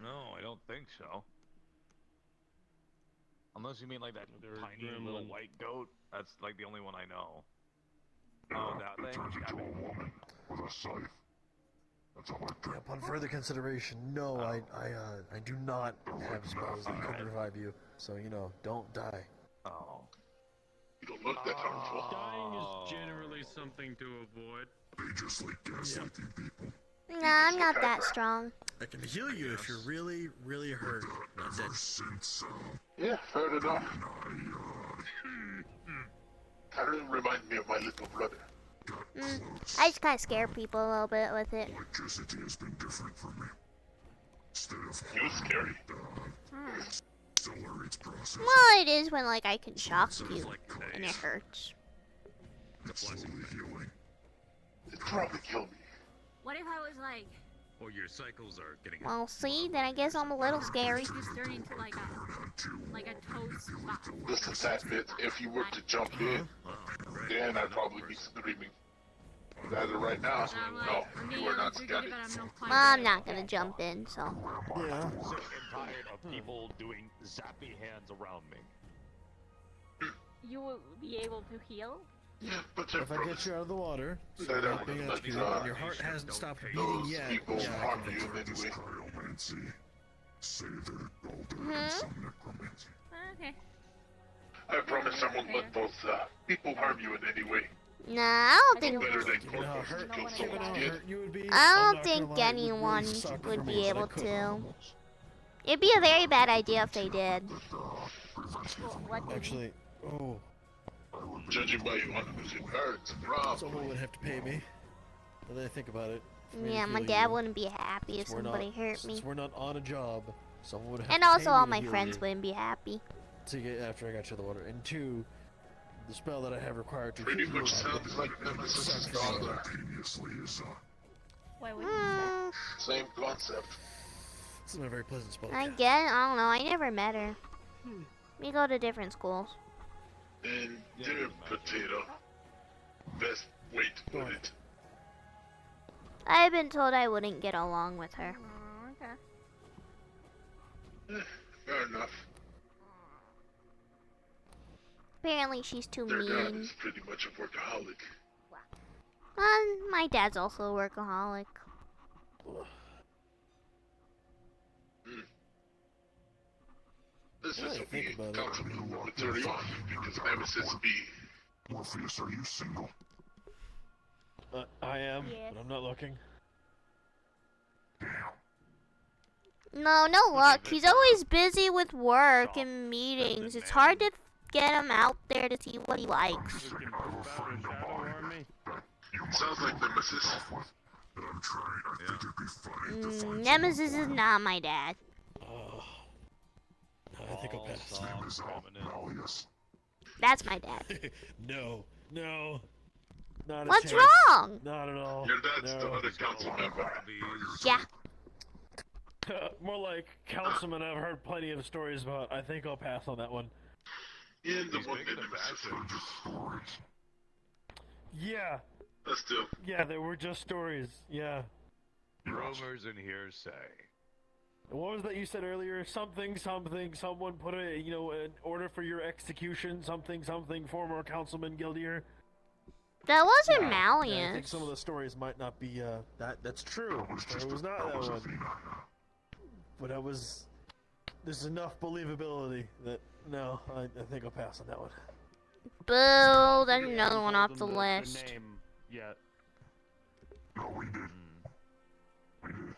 No, I don't think so. Unless you mean like that They're tiny little gremlin. white goat. That's like the only one I know. Oh, that It thing? turns into I mean, a woman with a scythe. That's how I Yeah, think. upon further consideration, no, I do not have spells that could revive you. So don't die. oh. You don't look that harmful. Dying is generally something to avoid. They just like gaslighting people. Nah, I'm not that strong. I can heal you if you're really, really hurt. Not dead. Ever since, Yeah, fair enough. I, Kind of remind me of my little brother. got close. I just kind of scare people a little bit with it. Electricity has been different for me. Instead of He was scary. accelerates process. Well, it is when like I can shock you Like and it hurts. It's slowly healing. It'd probably kill me. What if I was like, Well, your cycles are getting. Well, see, then I guess I'm a little scary. just turn into like a toast spot? Just a tad bit. If you were to jump in, then I'd probably be screaming. Rather right now, And I'm like, no, I'm you being are not electrocuted, scary. but I'm not quite. Well, I'm not gonna jump in, so. Yeah. Sick and tired of people doing zappy hands around me. You will be able to heal. Yeah, but If I get you out of the water, so They you're don't not being let me electrocuted, die. and your heart hasn't stopped beating those yet, people yeah, I harm can you fix it. in This any way. cryomancy. Say they're older than some necromancy. Okay. I promise I won't let those people harm you in any way. Nah, I don't think. Better than Given how corpos hurt, kill Given given how someone did. hurt you would be, I I'm don't not think gonna lie, it would really anyone suck would for me, be but I able couldn't. to. It'd be a very bad idea if they did. What? Actually, oh, Judging by you want to lose your parents, Rob. someone would have to pay me. Now that I think about it. for me to Yeah, my heal dad you. wouldn't be happy if Since we're somebody not- hurt me. Since we're not on a job, someone would have And to pay also, me all to my heal friends you wouldn't be happy. to get after I got you in the water. And two, the spell that I have required to Pretty heal you much would sounds like Nemesis' daughter. Simultaneously is Why would you say? Same concept. This is my very pleasant spell. I get. I don't know. I never met her. We go to different schools. And dear potato. best way to put it. I've been told I wouldn't get along with her. Oh, okay. Fair enough. Apparently she's too Their dad mean. is pretty much a workaholic. My dad's also a workaholic. This Yeah, is think a about it. Councilman military off because Nemesis be. Morpheus, are you single? I am, Yeah. but I'm not looking. No luck. He's always busy with work and meetings. It's hard to get him out there to see what he likes. Sounds like Nemesis. I'm trying. I think it'd be funny to find Nemesis is not my dad. No, I think I'll pass. Malleus. That's my dad. No, not a What's chance. wrong? Not at all. Your dad's no. still a council member. Yeah. More like councilman. I've heard plenty of stories about. I think I'll pass on that one. And the He's one big that in the Nemesis. Yeah, That's still. yeah, they were just stories. Yeah. Rumors and hearsay. What was that you said earlier? Something. Someone put an order for your execution. Something. Former councilman Gildier. That wasn't Yeah, I think Malleus. some of the stories might not be that's true. It was not that one. But there's enough believability that no, I think I'll pass on that one. Boo, there's another one off the list. Yet. No, we did.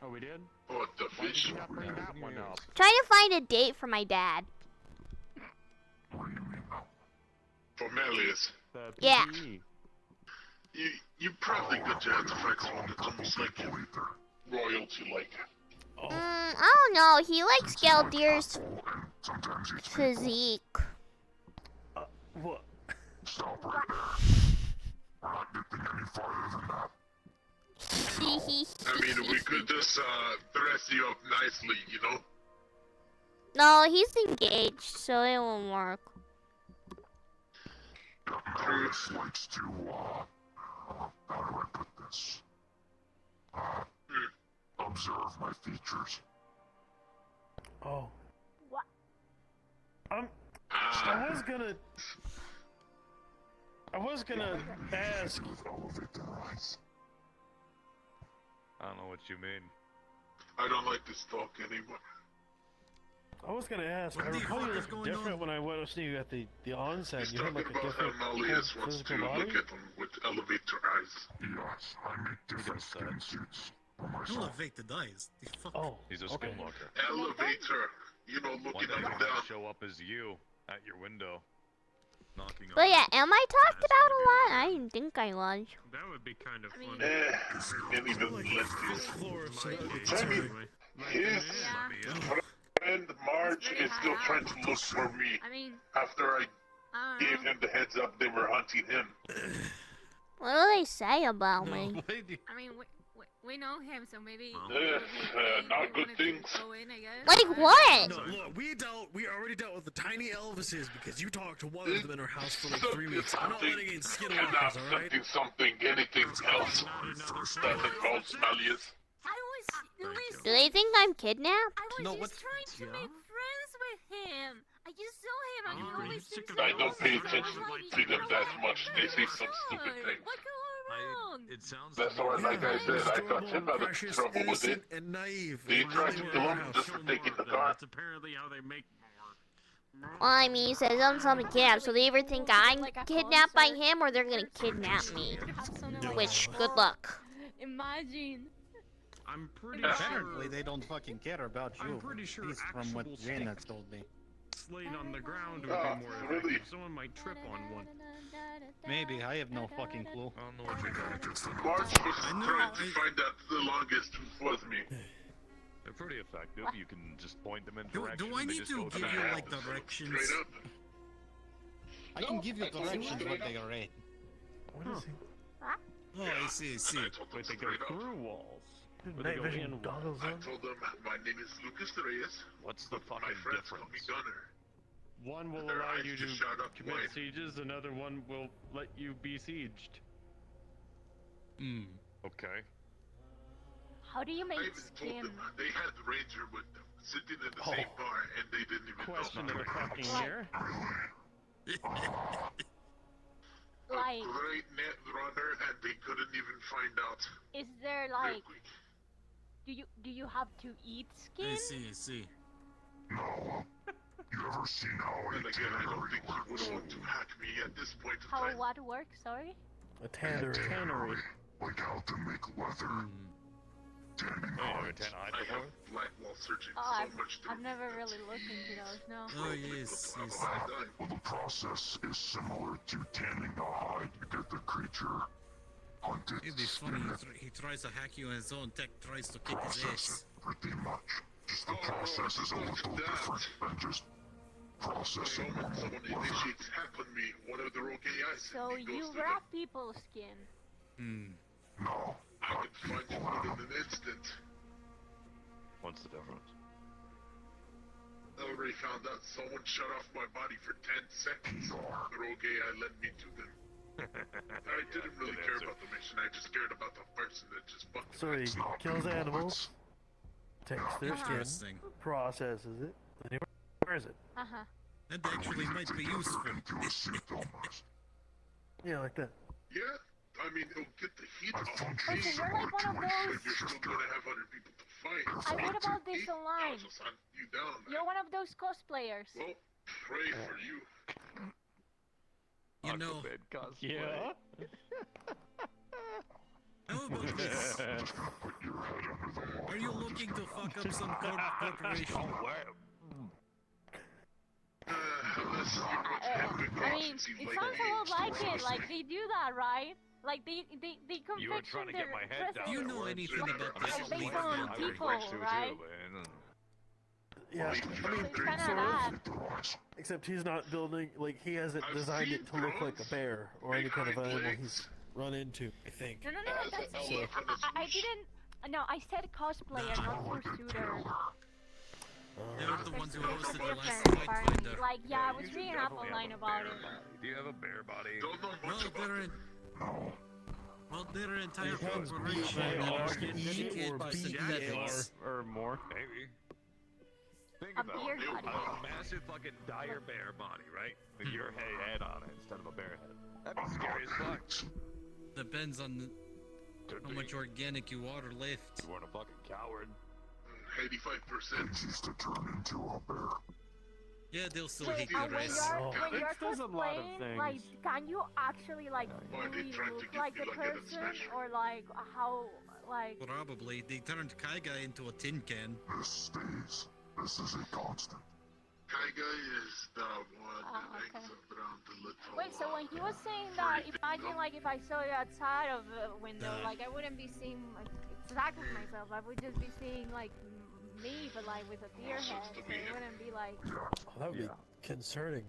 Oh, we did? What the Why did fish? you not bring that one up? Trying to find a date for my dad. What do you mean now? For Malleus. The Yeah. PPE. You probably got to have to find someone that's almost like royalty like. Oh, I don't know. He likes Galdier's Sometimes it's physique. what? stop right there. We're not getting any farther than that. I mean, we could just dress you up nicely, you know? No, he's engaged, so it won't work. Malleus likes to, how do I put this? Observe my features. Oh. What? I was gonna ask. Elevate their eyes. I don't know what you mean. I don't like this talk anymore. I was gonna ask. I recall you looked different when I went to see you at the onset. He's You had talking like a about different how Malleus wants to physical body. look at them with elevator eyes. Yes, I make different skin suits for myself. Elevate the dice. The fuck? Oh, He's a okay. skinwalker. Elevator! You know, One looking day he up and might down. show up as you at your window, knocking But on yeah, it. am I talked about a lot? I didn't think I was. That would be kind of funny. And even Letty's. I mean, his friend Marge is still trying to look for me I mean, after I I gave don't know. him the heads up they were hunting him. What do they say about me? I mean, we know him, so maybe. Not good things. Go in, I guess. Like what? No, look, we already dealt with the tiny Elvises because you talked to one of them in our house for like 3 weeks. I'm not letting in skinwalkers, alright? Something, anything else. That's it called Malleus. I was. Listen, Do they think I'm kidnapped? I was No, just what- trying to make friends with him. I just saw him and he Oh, always he's sick seems of I like don't pay so attention like, to them you that know, much. They say some stupid good. things. What going wrong? It sounds That's why, like I said, I got him out of precious, trouble with innocent, it. and naive. They when tried they to were kill in our him house. just for taking the car. That's apparently how they make more. Well, I mean, he says I'm something kidnapped, so they either think I'm Like a kidnapped by concert. him or they're gonna kidnap me. No. Which, good luck. Imagine. I'm pretty Apparently, sure they don't fucking care about I'm you. pretty sure At least from what actual Jaina stick- told me. slaying on the ground would Oh, be more really? effective. Someone might trip on one. Maybe, I have no fucking clue. I don't know what you're doing. Marge was I know, trying to I- find out the longest tooth was me. They're pretty effective. You can just point them in Do direction. I they need just to go give that you way. like directions? Straight up. I can give you directions what they are at. What is he? Oh, I see, I see. I told them Wait, they go straight up. through walls. Or they Night go vision in goggles I on? told them my name is Lucas Reyes. What's the My fucking friends call me difference? Gunner. One will Their allow eyes you just to shot up commit wide. sieges, another one will let you be sieged. Okay. How do you I make even told skin? them they had the ranger with them, sitting in the same bar, and they didn't even Question know. of the fucking year. A Like, great net runner, and they couldn't even find out. is there Real like, quick. do you have to eat skin? I see. No. You ever seen how a And again, I don't tannery think he would works? want to hack me at this point of How time. what works? Sorry. A tannery. Tannery. Like how to make leather. Tanning Hey, hides. Tan, I I before? have black while searching Oh, so I've, much through I've never that. really looked into those. No. Oh yes. Well, the process is similar to tanning the hide. You get the creature, hunt it, It'd be funny. skin it, He tries to hack you, and his own tech tries to kick his process ass. it. Pretty much. Just the process is a little different than just The processing moment normal someone leather. initiates hack on me, one of the rogue AIs So goes you to wrap people's skin. No. them. I can find you one in an instant. What's the difference? I already found out someone shut off my body for 10 seconds. The rogue AI led me to them. I didn't really care about the mission, I just cared about the person that just fucking So he kills animals, takes their skin, Interesting. processes it, then he wears it. Uh huh. That actually might be useful. Into a suit almost. Yeah, like that. Yeah, I mean, it'll get the heat I off. function Okay, you're similar like one of to a those- But you're still gonna have other people to fight. I read about this online. I'll just hunt you down, man. You're one of those cosplayers. Well, pray for you. You know, Aquaman cosplay. Yeah. how about this? Put your head under the water. Are you looking to fuck up some corporation? Unless you're going to have big I mean, options, seems it like sounds a lot like it. games. Like they do that, right? Like they You were trying confection to their get my head down. Do you there, know weren't anything about I'm this just based waiting. on I would people, like to too, right? but, Yeah, I mean, It's kind of sort that. of. Except he's not building, like, he hasn't I've designed seen it to look like a drones, bear or any big kind of hind animal legs. he's run into, I think. No, that's So- me. I didn't. No, I said cosplayer, not pursuiter. They're the ones who There's a hosted the last difference, Fight apparently. Finder. Like, yeah, I you was should reading up definitely online have a about bear it. body. Do you have a bear body? Don't know Well, much about they're it. in. Well, their entire Depends, corporation B-A-R, is dedicated or by B-E-A-R. synthetics. Or more. Maybe. Think A about beard it. body. A massive fucking dire bear body, right? With your head on it instead of a bear head. That'd be scary as fuck. Depends on Could how be. much organic you are left. You weren't a fucking coward. 85%. It used to turn into a bear. Yeah, they'll still Wait, hate your and when ass. you're Oh. when you're It does a lot of cosplaying, like, things. can you actually like Why they fully tried to look give like you, the like, an person, expression. or like how like? Probably. They turned Kaiga into a tin can. This stays. This is a constant. Kaiga is the one that okay. hangs around the little. Wait, so when he was saying that, imagine like if I saw you outside of the window, like I wouldn't be seeing like, exactly myself. I would just be seeing like me, but like with a deer head. So it wouldn't be like. Oh, that would be concerning.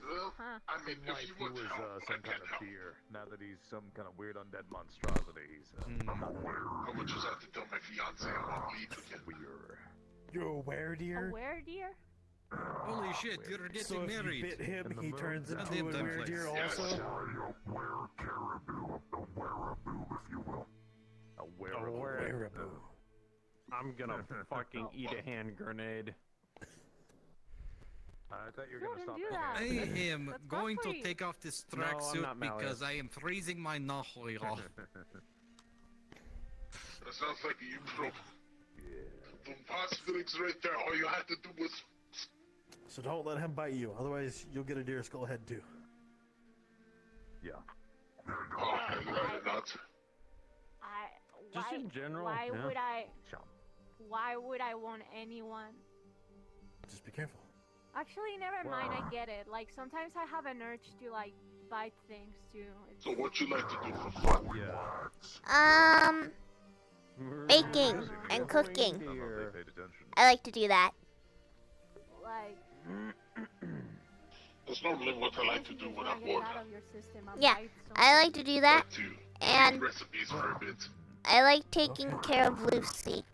Well, Huh. I mean, if Life, you he want was help, I some kind can of help. deer. Now that he's some kind of weird undead monstrosity, he's I would just have to tell my fiance I won't leave again. weird. You're a were-deer? A were-deer? Holy shit, you're getting So if you married. bit him, In the he moon. turns into Goddamn a dumb were-deer place. also? A were-caribou. A weraboo, if you will. A A werewolf. Weraboo. I'm gonna fucking eat a hand grenade. I thought you were You gonna stop wouldn't do there. that. I am That's going to concrete. take off this No, I'm tracksuit not Malleus. because I am freezing my knuckle off. That sounds like you broke. The past feelings right there. All you had to do was. So don't let him bite you, otherwise you'll get a deer skull head too. Yeah. Oh, I'd rather not. Just Why, in general, why yeah. would I? Chop. Why would I want anyone? Just be careful. Actually, never mind. I get it. Like sometimes I have an urge to like bite things too. It's, So what you like to do for fun? Yeah. Baking and cooking. I don't know if they paid attention. I like to do that. like. That's normally what I like to do when I'm Get bored. it out of your system and Yeah, bite I like to do that, Like to and recipes for a bit. I like taking care of Lucy.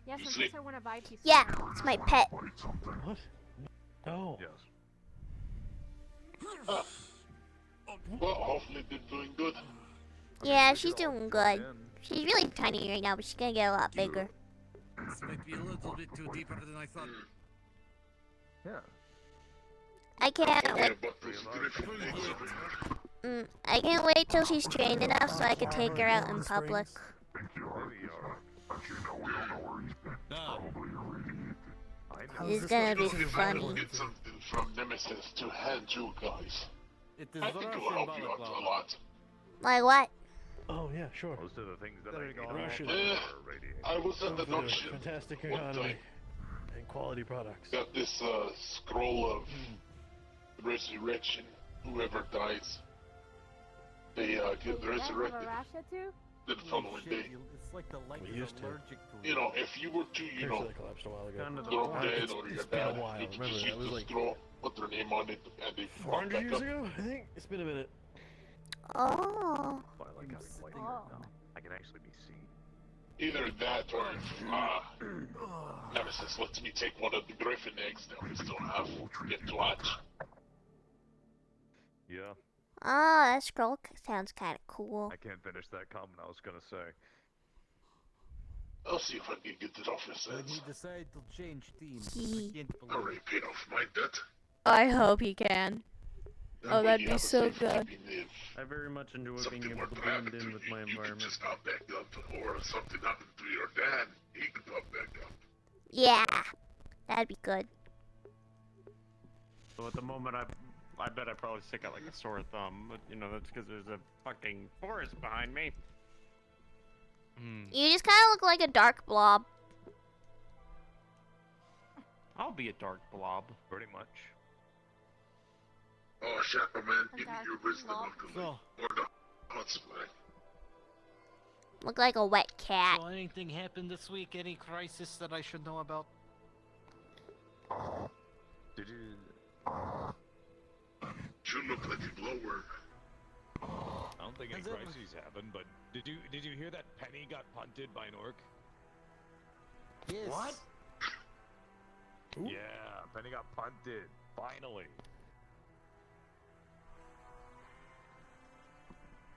Yeah, You sometimes sleep. I want to bite you. Yeah, it's my pet. What? No. Yes. Well, hopefully they're doing good. Yeah, she's doing good. She's really tiny right now, but she's gonna get a lot bigger. This might be a little bit too deeper than I thought. Yeah. I can't Yeah, wait. but those griffin eggs over here. I can't wait till she's trained enough so I can take her out in public. It's gonna be If I can funny. get something from Nemesis to hand you guys, It is I think it will help you out a lot. Like what? Oh yeah, sure. Most of the things that I need Russian. are radiating. I was at the Hopefully dungeon. fantastic one economy time. and quality products. Got this scroll of resurrection. Whoever dies, they get Wait, you guys have a resurrected Russia too? the following day. It's like the light We is used to. allergic to You know, if you were to, you know, Actually, collapsed a while ago. Kind of the drop point. dead or your It's been a dad, while. you can Remember, just that use was the like scroll, put their name on it, and they pop 400 back years up. ago, I think. It's been a minute. Oh. But I like having lightning Oh. now. I can actually be seen. Either that or if Nemesis lets me take one of the griffin eggs that we still have, get to watch. Yeah. Oh, that scroll sounds kind of cool. I can't finish that comment I was gonna say. I'll see if I can get it off his When he heads. decided to change teams, He- I can't I believe already it. paid off my debt. I hope he can. Oh, that'd be so good. I very much enjoy being Something able were to to blend happen to in with you, my you can environment. just pop back up, or something happened to your dad, he can pop back up. Yeah, that'd be good. So at the moment, I bet I probably stick out like a sore thumb, but you know that's because there's a fucking forest behind me. You just kind of look like a dark blob. I'll be a dark blob. Pretty much. Oh, Shadow Man, give me dark your wisdom blob. of the So, or the hot supply. Look like a wet cat. so anything happened this week? Any crisis that I should know about? Did you? You look like a glowworm. I don't think any Has it- crises happened, but did you hear that Penny got punted by an orc? Yes. What? Yeah, Penny got punted. Finally.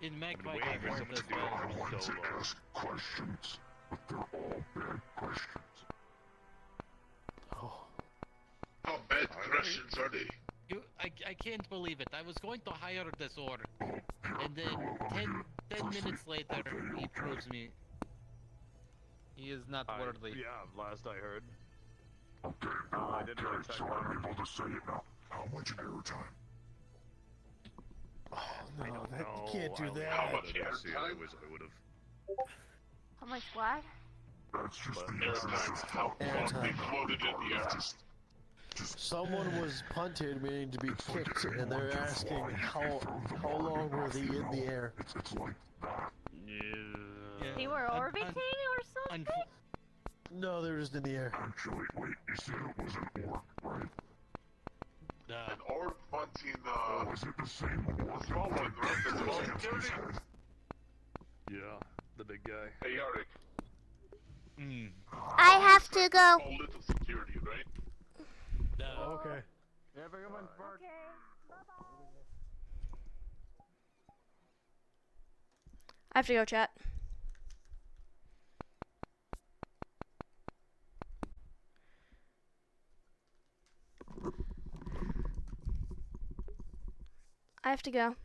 In I've Magpie been waiting for someone to do it I for want so to long. ask questions, but they're all bad questions. Oh. How bad questions are they? I can't believe it. I was going to hire this orc, and then 10 minutes later, he proves me he is not worthy. Yeah, last I heard. Okay, I didn't really check so on I'm it. able to say it now. How much airtime? No, I don't that, know. you can't do I only that. had much it to see it. airtime? I would have. How much what? That's just But the Airtime, how long they floated in the air. Someone was punted, meaning to be kicked, and they're asking how long were they in the air? It's like that. Yeah. They were orbiting or something? No, they were just in the air. Actually, wait, you said it was an orc, right? An orc punting, Or was it the same orc? the small one, right? That's the one His building. head? Yeah, the big guy. Hey, Yarick. I have to go. Small little security, right? Okay. I have to go, chat. I have to go.